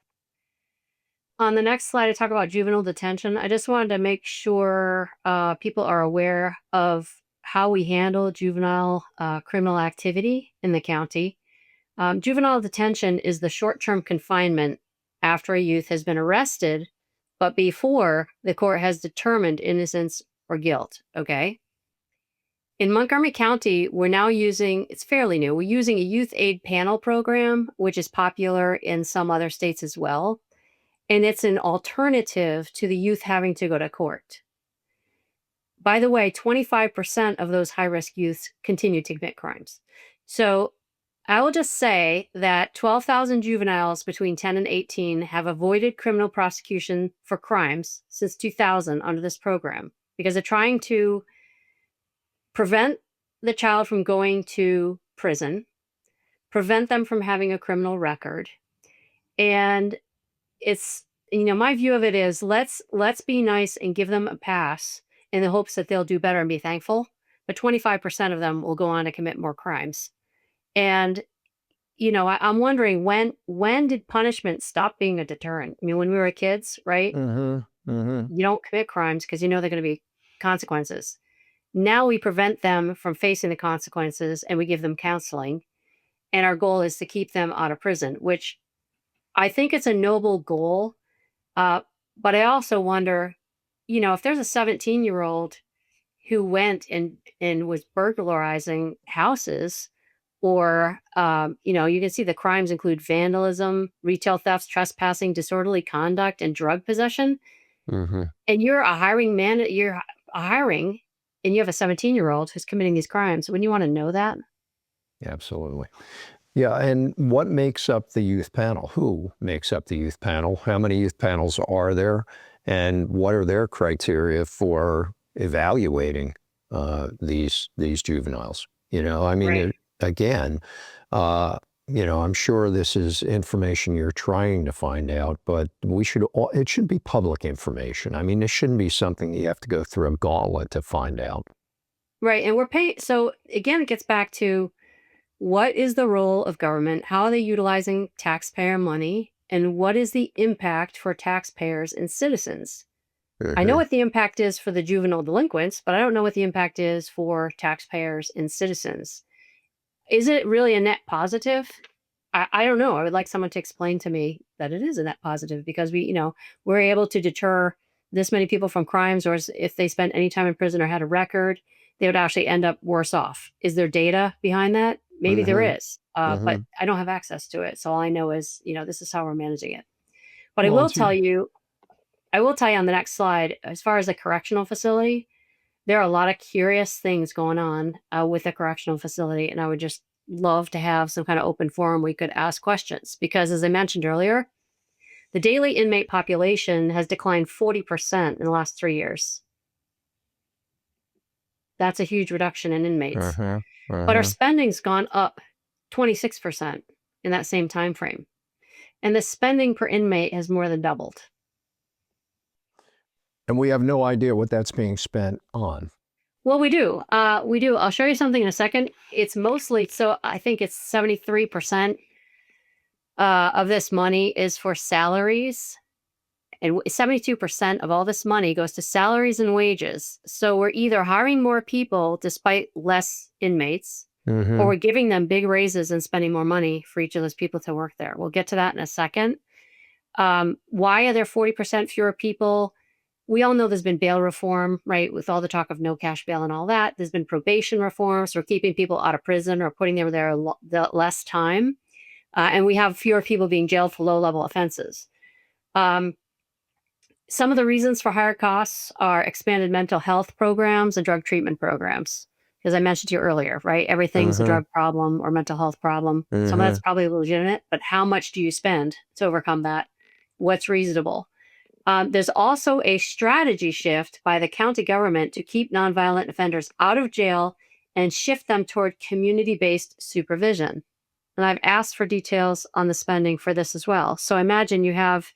On the next slide, I talk about juvenile detention. I just wanted to make sure people are aware of how we handle juvenile criminal activity in the county. Juvenile detention is the short-term confinement after a youth has been arrested, but before the court has determined innocence or guilt, okay? In Montgomery County, we're now using, it's fairly new, we're using a youth aid panel program, which is popular in some other states as well. And it's an alternative to the youth having to go to court. By the way, 25% of those high-risk youths continue to commit crimes. So I will just say that 12,000 juveniles between 10 and 18 have avoided criminal prosecution for crimes since 2000 under this program, because they're trying to prevent the child from going to prison, prevent them from having a criminal record. And it's, my view of it is let's be nice and give them a pass in the hopes that they'll do better and be thankful. But 25% of them will go on to commit more crimes. And, I'm wondering when did punishment stop being a deterrent? I mean, when we were kids, right? Mm-hmm. Mm-hmm. You don't commit crimes because they're going to be consequences. Now we prevent them from facing the consequences, and we give them counseling. And our goal is to keep them out of prison, which I think it's a noble goal. But I also wonder, if there's a 17-year-old who went and was burglarizing houses, or, you can see the crimes include vandalism, retail thefts, trespassing, disorderly conduct, and drug possession. Mm-hmm. And you're a hiring and you have a 17-year-old who's committing these crimes. Wouldn't you want to know that? Absolutely. Yeah, and what makes up the youth panel? Who makes up the youth panel? How many youth panels are there? And what are their criteria for evaluating these juveniles? Right. Again, I'm sure this is information you're trying to find out, but it should be public information. I mean, this shouldn't be something you have to go through a gauntlet to find out. Right. And we're paying. So again, it gets back to what is the role of government? How are they utilizing taxpayer money? And what is the impact for taxpayers and citizens? Mm-hmm. I know what the impact is for the juvenile delinquents, but I don't know what the impact is for taxpayers and citizens. Is it really a net positive? I don't know. I would like someone to explain to me that it is a net positive, because we're able to deter this many people from crimes, or if they spent any time in prison or had a record, they would actually end up worse off. Is there data behind that? Maybe there is, but I don't have access to it. So all I know is, this is how we're managing it. But I will tell you on the next slide, as far as a correctional facility, there are a lot of curious things going on with a correctional facility. And I would just love to have some kind of open forum we could ask questions, because as I mentioned earlier, the daily inmate population has declined 40% in the last 3 years. That's a huge reduction in inmates. But our spending's gone up 26% in that same time frame. And the spending per inmate has more than doubled. And we have no idea what that's being spent on. Well, we do. I'll show you something in a second. It's mostly, so I think it's 73% of this money is for salaries. And 72% of all this money goes to salaries and wages. So we're either hiring more people despite less inmates, or we're giving them big raises and spending more money for each of those people to work there. We'll get to that in a second. Why are there 40% fewer people? We all know there's been bail reform, right? With all the talk of no cash bail and all that. There's been probation reforms for keeping people out of prison or putting them there less time. And we have fewer people being jailed for low-level offenses. Some of the reasons for higher costs are expanded mental health programs and drug treatment programs. As I mentioned to you earlier, right? Everything's a drug problem or mental health problem. Some of that's probably legitimate, but how much do you spend to overcome that? What's reasonable? There's also a strategy shift by the county government to keep nonviolent offenders out of jail and shift them toward community-based supervision. And I've asked for details on the spending for this as well. So imagine you have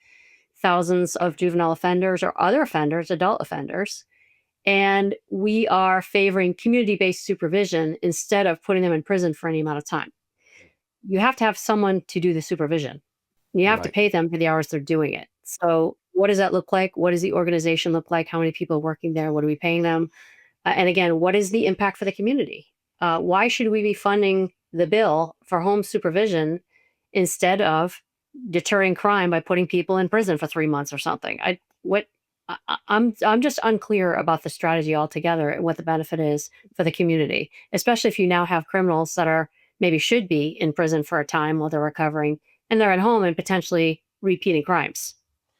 thousands of juvenile offenders or other offenders, adult offenders, and we are favoring community-based supervision instead of putting them in prison for any amount of time. You have to have someone to do the supervision. You have to pay them for the hours they're doing it. So what does that look like? What does the organization look like? How many people are working there? What are we paying them? And again, what is the impact for the community? Why should we be funding the bill for home supervision instead of deterring crime by putting people in prison for 3 months or something? I'm just unclear about the strategy altogether and what the benefit is for the community, especially if you now have criminals that are maybe should be in prison for a time while they're recovering, and they're at home and potentially repeating crimes.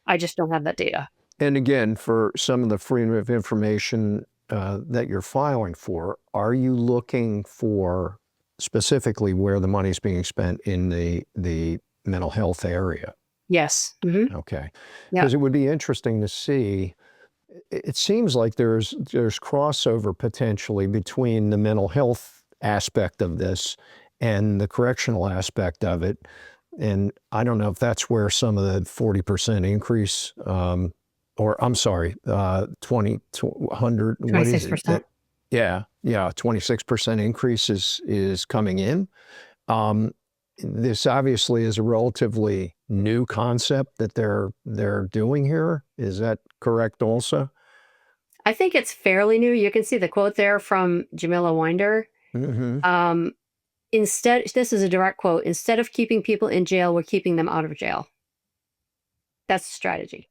I just don't have that data. And again, for some of the freedom of information that you're filing for, are you looking for specifically where the money's being spent in the mental health area? Yes. Okay. Because it would be interesting to see. It seems like there's crossover potentially between the mental health aspect of this and the correctional aspect of it. And I don't know if that's where some of the 40% increase, or I'm sorry, 2,200, what is it? 26%. Yeah, 26% increase is coming in. This obviously is a relatively new concept that they're doing here. Is that correct also? I think it's fairly new. You can see the quote there from Jamila Winder. Instead, this is a direct quote, instead of keeping people in jail, we're keeping them out of jail. That's the strategy.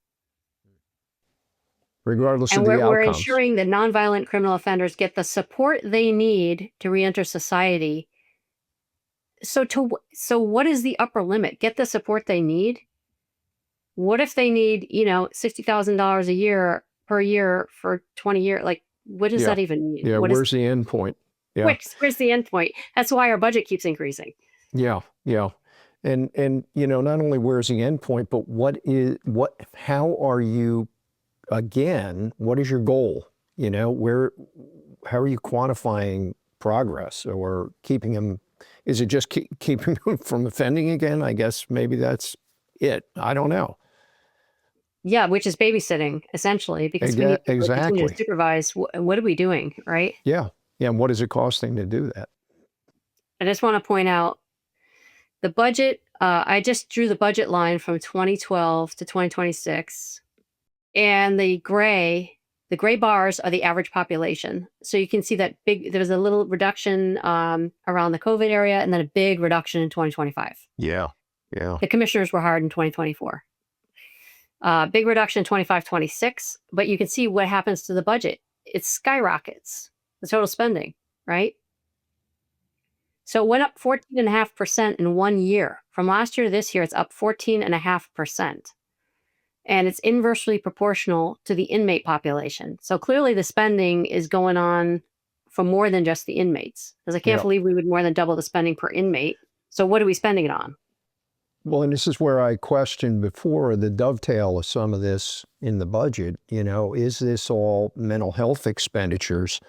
Regardless and of the outcomes. we're ensuring that nonviolent criminal offenders get the support they need to reenter society. So what is the upper limit? Get the support they need? What if they need, $60,000 a year per year for 20 years? Like, what does that even mean? Yeah, where's the end point? Yeah. Where's the end point? That's why our budget keeps increasing. Yeah. And not only where's the end point, but how are you, again, what is your goal? How are you quantifying progress or keeping them? Is it just keeping them from offending again? I guess maybe that's it. I don't know. Yeah, which is babysitting, essentially, because we need to continue to supervise what are we doing, right? Yeah. And what is it costing to do that? I just want to point out the budget. I just drew the budget line from 2012 to 2026, and the gray bars are the average population. So you can see that there's a little reduction around the COVID area, and then a big reduction in 2025. Yeah. The commissioners were hired in 2024. Big reduction in 25-26, but you can see what happens to the budget. It skyrockets the total spending, right? So it went up 14.5% in 1 year. From last year to this year, it's up 14.5%. And it's inversely proportional to the inmate population. So clearly the spending is going on for more than just the inmates. Because I can't believe we would more than double the spending per inmate. So what are we spending it on? Well, and this is where I questioned before the dovetail of some of this in the budget. Is this all mental health expenditures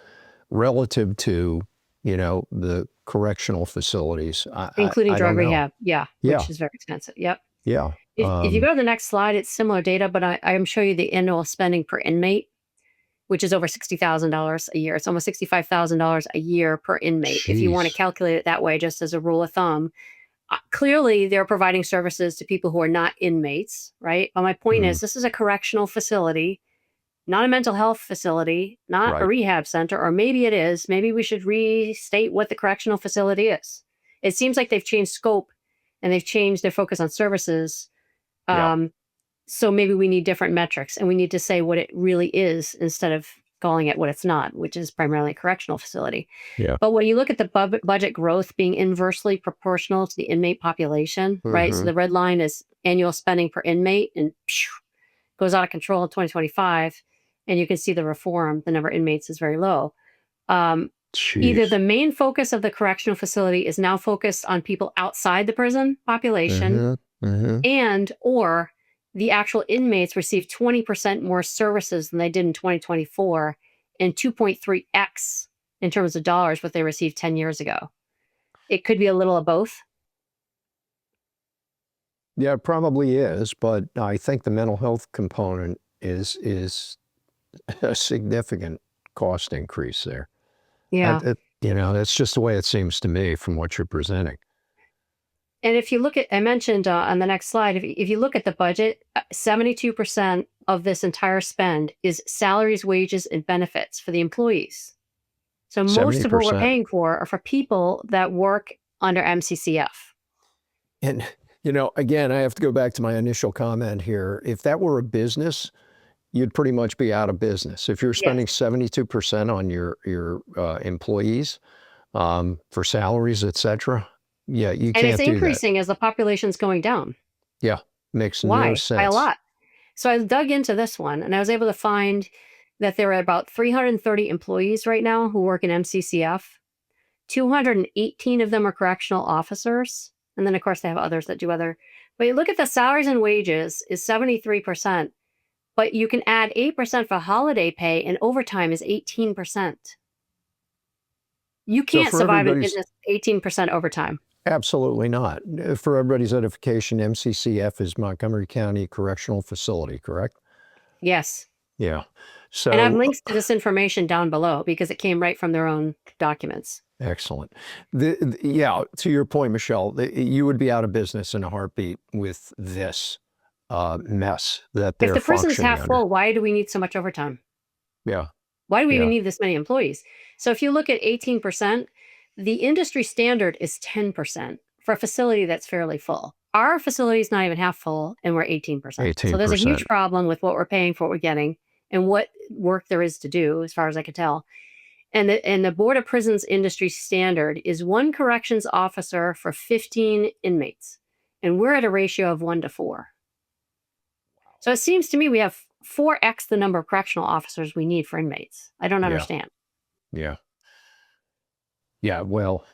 relative to, the correctional facilities? Including drug rehab. Yeah. Which is very expensive. Yep. Yeah. If you go to the next slide, it's similar data, but I'm showing you the annual spending per inmate, which is over $60,000 a year. It's almost $65,000 a year per inmate. If you want to calculate it that way, just as a rule of thumb. Clearly, they're providing services to people who are not inmates, right? But my point is, this is a correctional facility, not a mental health facility, not a Right. rehab center, or maybe it is. Maybe we should restate what the correctional facility is. It seems like they've changed scope and they've changed their focus on services. Yeah. So maybe we need different metrics and we need to say what it really is instead of calling it what it's not, which is primarily a correctional facility. Yeah. But when you look at the budget growth being inversely proportional to the inmate population, right? So the red line is annual spending per inmate and goes out of control in 2025. And you can see the reform, the number of inmates is very low. Either Jeez. the main focus of the correctional facility is now focused on people outside the prison population and or the actual inmates receive 20% more services than they did in 2024 and 2.3x in terms of dollars what they received 10 years ago. It could be a little of both. Yeah, it probably is, but I think the mental health component is a significant cost increase there. Yeah. That's just the way it seems to me from what you're presenting. And if you look at, I mentioned on the next slide, if you look at the budget, 72% of this entire spend is salaries, wages, and benefits for the employees. So most of what we're 70%. paying for are for people that work under MCCF. And, again, I have to go back to my initial comment here. If that were a business, you'd pretty much be out of business. If you're spending 72% on your employees for salaries, et cetera, yeah, you can't do that. And it's increasing as the population's going down. Yeah, makes Why? no sense. By a lot. So I dug into this one and I was able to find that there are about 330 employees right now who work in MCCF. 218 of them are correctional officers. And then, of course, they have others that do other. But you look at the salaries and wages is 73%. But you can add 8% for holiday pay and overtime is 18%. You can't survive in business 18% overtime. Absolutely not. For everybody's edification, MCCF is Montgomery County Correctional Facility, correct? Yes. Yeah. So, and I have links to this information down below because it came right from their own documents. Excellent. Yeah, to your point, Michelle, you would be out of business in a heartbeat with this mess that they're If the prison's half under. full, why do we need so much overtime? Yeah. Why do we even need this many employees? So if you look at 18%, the industry standard is 10% for a facility that's fairly full. Our facility is not even half full, and we're 18%. So there's a huge problem with what we're paying for what we're getting and what work there is to do, as far as I can tell. And the Board of Prisons industry standard is 1 corrections officer for 15 inmates. And we're at a ratio of 1 to 4. So it seems to me we have 4x the number of correctional officers we need for inmates. I don't understand. Yeah. Yeah, well,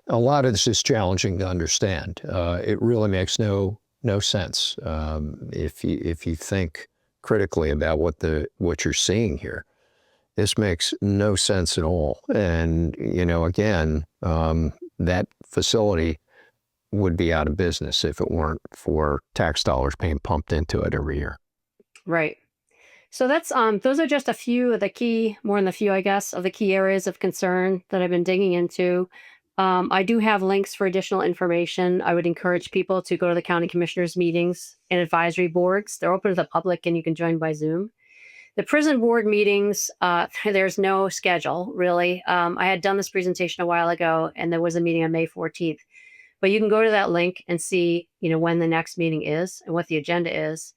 a lot of this is challenging to understand. It really makes no sense if you think critically about what you're seeing here. This makes no sense at all. And again, that facility would be out of business if it weren't for tax dollars being pumped into it every year. Right. So that's those are just a few of the key, more than a few, I guess, of the key areas of concern that I've been digging into. I do have links for additional information. I would encourage people to go to the county commissioners meetings and advisory boards. They're open to the public and you can join by Zoom. The prison board meetings, there's no schedule, really. I had done this presentation a while ago and there was a meeting on May 14th. But you can go to that link and see, when the next meeting is and what the agenda is.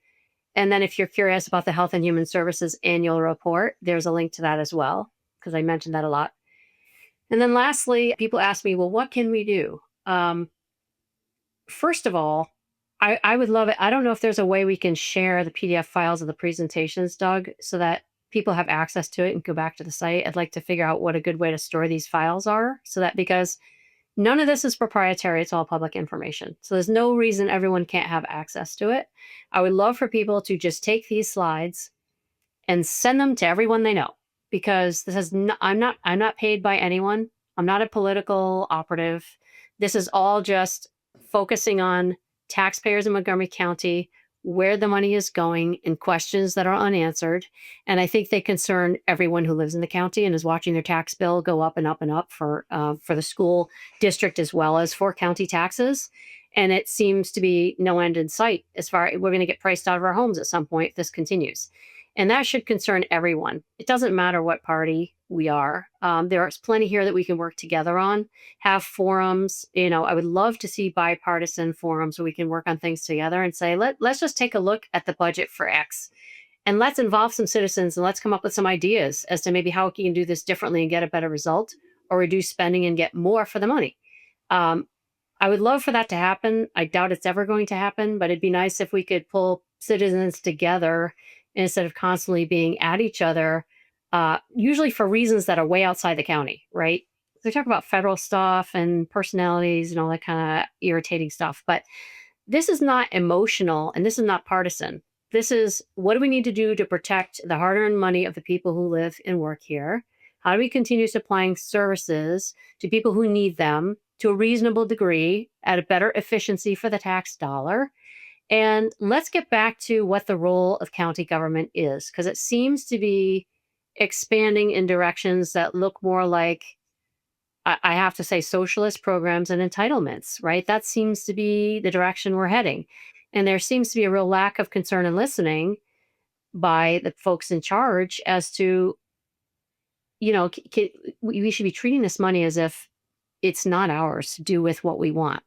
And then if you're curious about the Health and Human Services annual report, there's a link to that as well, because I mentioned that a lot. And then lastly, people ask me, well, what can we do? First of all, I would love it. I don't know if there's a way we can share the PDF files of the presentations, Doug, so that people have access to it and go back to the site. I'd like to figure out what a good way to store these files are, so that because none of this is proprietary, it's all public information. So there's no reason everyone can't have access to it. I would love for people to just take these slides and send them to everyone they know, because this is I'm not paid by anyone. I'm not a political operative. This is all just focusing on taxpayers in Montgomery County where the money is going and questions that are unanswered. And I think they concern everyone who lives in the county and is watching their tax bill go up and up and up for the school district as well as for county taxes. And it seems to be no end in sight as far as we're going to get priced out of our homes at some point if this continues. And that should concern everyone. It doesn't matter what party we are. There's plenty here that we can work together on, have forums. I would love to see bipartisan forums where we can work on things together and say, let's just take a look at the budget for X and let's involve some citizens and let's come up with some ideas as to maybe how we can do this differently and get a better result or reduce spending and get more for the money. I would love for that to happen. I doubt it's ever going to happen, but it'd be nice if we could pull citizens together instead of constantly being at each other, usually for reasons that are way outside the county, right? They talk about federal stuff and personalities and all that kind of irritating stuff. But this is not emotional and this is not partisan. This is what do we need to do to protect the hard-earned money of the people who live and work here? How do we continue supplying services to people who need them to a reasonable degree at a better efficiency for the tax dollar? And let's get back to what the role of county government is, because it seems to be expanding in directions that look more like, I have to say, socialist programs and entitlements, right? That seems to be the direction we're heading. And there seems to be a real lack of concern and listening by the folks in charge as to, we should be treating this money as if it's not ours to do with what we want,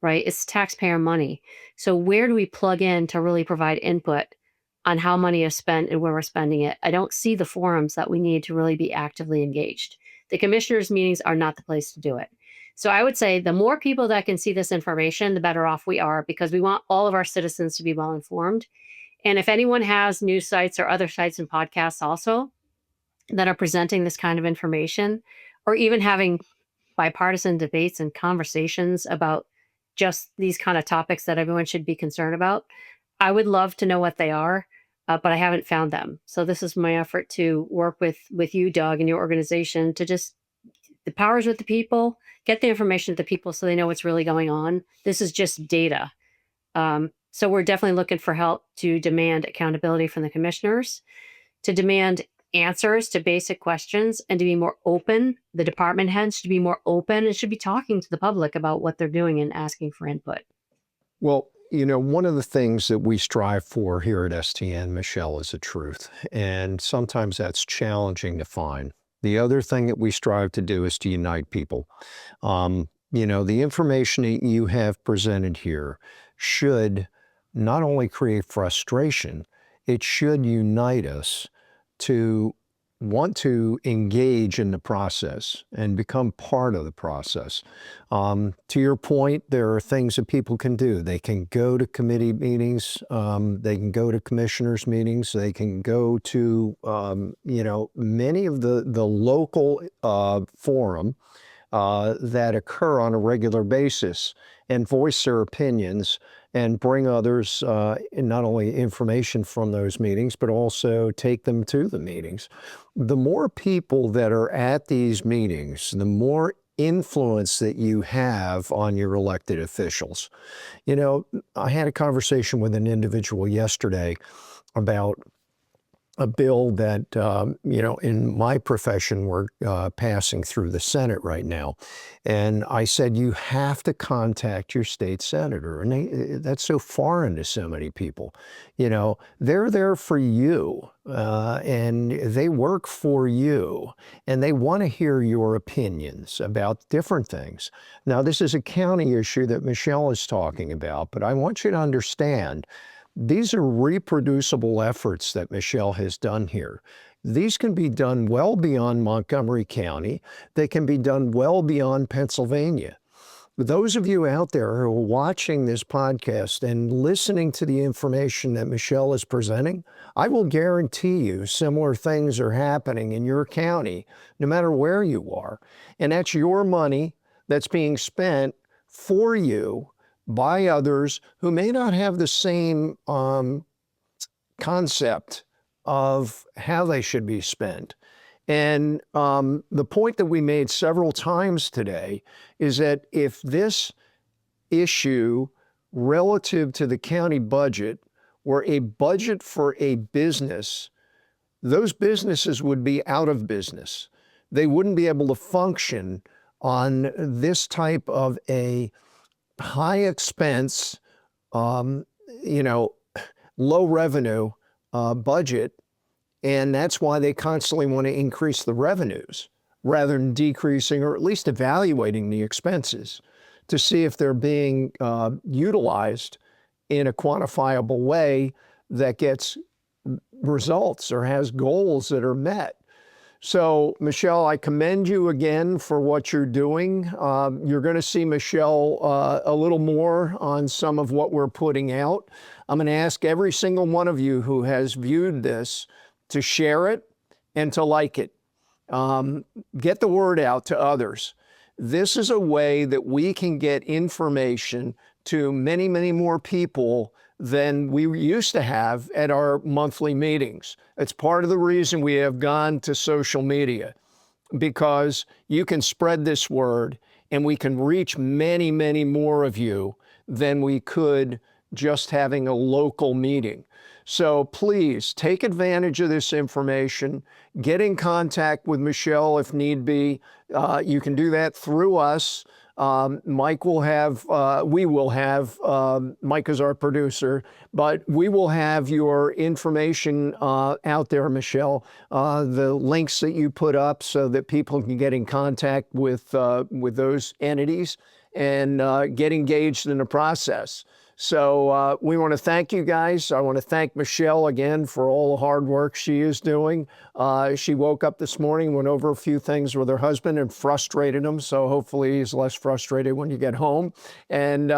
right? It's taxpayer money. So where do we plug in to really provide input on how money is spent and where we're spending it? I don't see the forums that we need to really be actively engaged. The commissioners' meetings are not the place to do it. So I would say the more people that can see this information, the better off we are, because we want all of our citizens to be well informed. And if anyone has news sites or other sites and podcasts also that are presenting this kind of information, or even having bipartisan debates and conversations about just these kind of topics that everyone should be concerned about, I would love to know what they are, but I haven't found them. So this is my effort to work with you, Doug, and your organization to just, the powers with the people, get the information to the people so they know what's really going on. This is just data. So we're definitely looking for help to demand accountability from the commissioners, to demand answers to basic questions, and to be more open. The department heads should be more open and should be talking to the public about what they're doing and asking for input. Well, one of the things that we strive for here at STN, Michelle, is the truth. And sometimes that's challenging to find. The other thing that we strive to do is to unite people. The information that you have presented here should not only create frustration, it should unite us to want to engage in the process and become part of the process. To your point, there are things that people can do. They can go to committee meetings, they can go to commissioners' meetings, they can go to, many of the local forum that occur on a regular basis and voice their opinions and bring others not only information from those meetings, but also take them to the meetings. The more people that are at these meetings, the more influence that you have on your elected officials. I had a conversation with an individual yesterday about a bill that, in my profession, we're passing through the Senate right now. And I said, you have to contact your state senator. And that's so foreign to so many people. They're there for you and they work for you and they want to hear your opinions about different things. Now, this is a county issue that Michelle is talking about, but I want you to understand these are reproducible efforts that Michelle has done here. These can be done well beyond Montgomery County. They can be done well beyond Pennsylvania. Those of you out there who are watching this podcast and listening to the information that Michelle is presenting, I will guarantee you similar things are happening in your county, no matter where you are. And that's your money that's being spent for you by others who may not have the same concept of how they should be spent. And the point that we made several times today is that if this issue relative to the county budget were a budget for a business, those businesses would be out of business. They wouldn't be able to function on this type of a high expense, low revenue budget. And that's why they constantly want to increase the revenues rather than decreasing or at least evaluating the expenses to see if they're being utilized in a quantifiable way that gets results or has goals that are met. So, Michelle, I commend you again for what you're doing. You're going to see Michelle a little more on some of what we're putting out. I'm going to ask every single one of you who has viewed this to share it and to like it. Get the word out to others. This is a way that we can get information to many, many more people than we used to have at our monthly meetings. It's part of the reason we have gone to social media, because you can spread this word and we can reach many, many more of you than we could just having a local meeting. So please take advantage of this information. Get in contact with Michelle if need be. You can do that through us. Mike will have, we will have, Mike is our producer, but we will have your information out there, Michelle, the links that you put up so that people can get in contact with those entities and get engaged in the process. So we want to thank you guys. I want to thank Michelle again for all the hard work she is doing. She woke up this morning, went over a few things with her husband and frustrated him. So hopefully he's less frustrated when you get home. And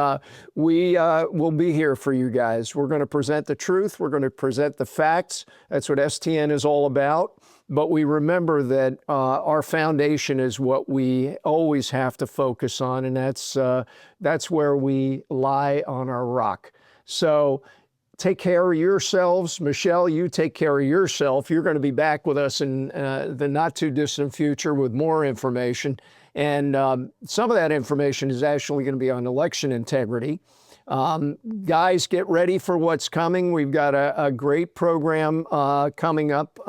we will be here for you guys. We're going to present the truth. We're going to present the facts. That's what STN is all about. But we remember that our foundation is what we always have to focus on, and that's where we lie on our rock. So take care of yourselves. Michelle, you take care of yourself. You're going to be back with us in the not too distant future with more information. And some of that information is actually going to be on election integrity. Guys, get ready for what's coming. We've got a great program coming up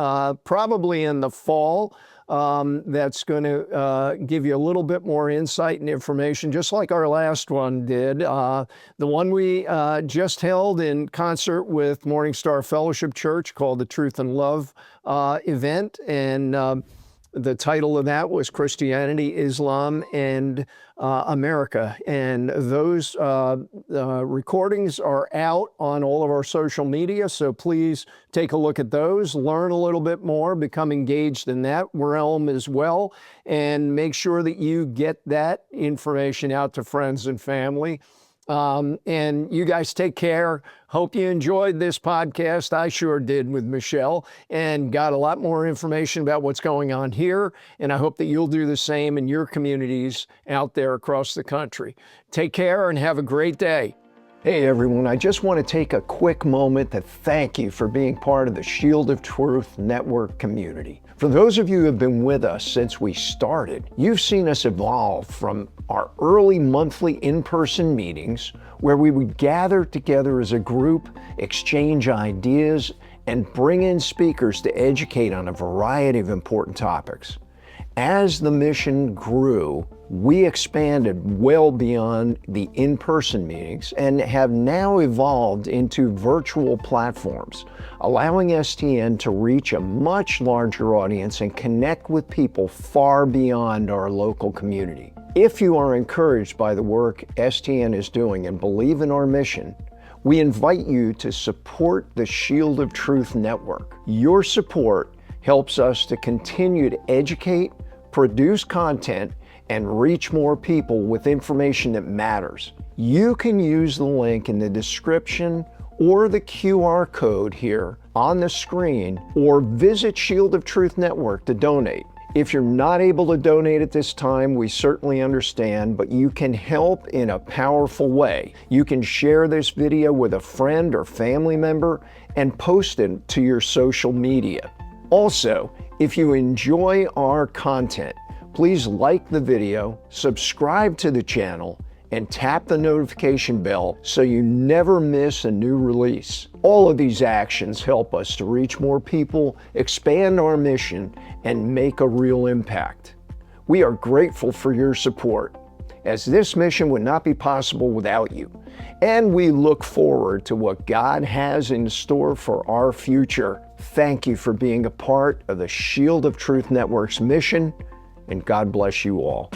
probably in the fall that's going to give you a little bit more insight and information, just like our last one did. The one we just held in concert with Morning Star Fellowship Church called the Truth and Love event. And the title of that was Christianity, Islam, and America. And those recordings are out on all of our social media, so please take a look at those, learn a little bit more, become engaged in that realm as well, and make sure that you get that information out to friends and family. And you guys take care. Hope you enjoyed this podcast. I sure did with Michelle, and got a lot more information about what's going on here. And I hope that you'll do the same in your communities out there across the country. Take care and have a great day. Hey everyone, I just want to take a quick moment to thank you for being part of the Shield of Truth Network community. For those of you who have been with us since we started, you've seen us evolve from our early monthly in-person meetings, where we would gather together as a group, exchange ideas, and bring in speakers to educate on a variety of important topics. As the mission grew, we expanded well beyond the in-person meetings and have now evolved into virtual platforms, allowing STN to reach a much larger audience and connect with people far beyond our local community. If you are encouraged by the work STN is doing and believe in our mission, we invite you to support the Shield of Truth Network. Your support helps us to continue to educate, produce content, and reach more people with information that matters. You can use the link in the description or the QR code here on the screen, or visit Shield of Truth Network to donate. If you're not able to donate at this time, we certainly understand, but you can help in a powerful way. You can share this video with a friend or family member and post it to your social media. Also, if you enjoy our content, please like the video, subscribe to the channel, and tap the notification bell so you never miss a new release. All of these actions help us to reach more people, expand our mission, and make a real impact. We are grateful for your support, as this mission would not be possible without you. And we look forward to what God has in store for our future. Thank you for being a part of the Shield of Truth Network's mission, and God bless you all.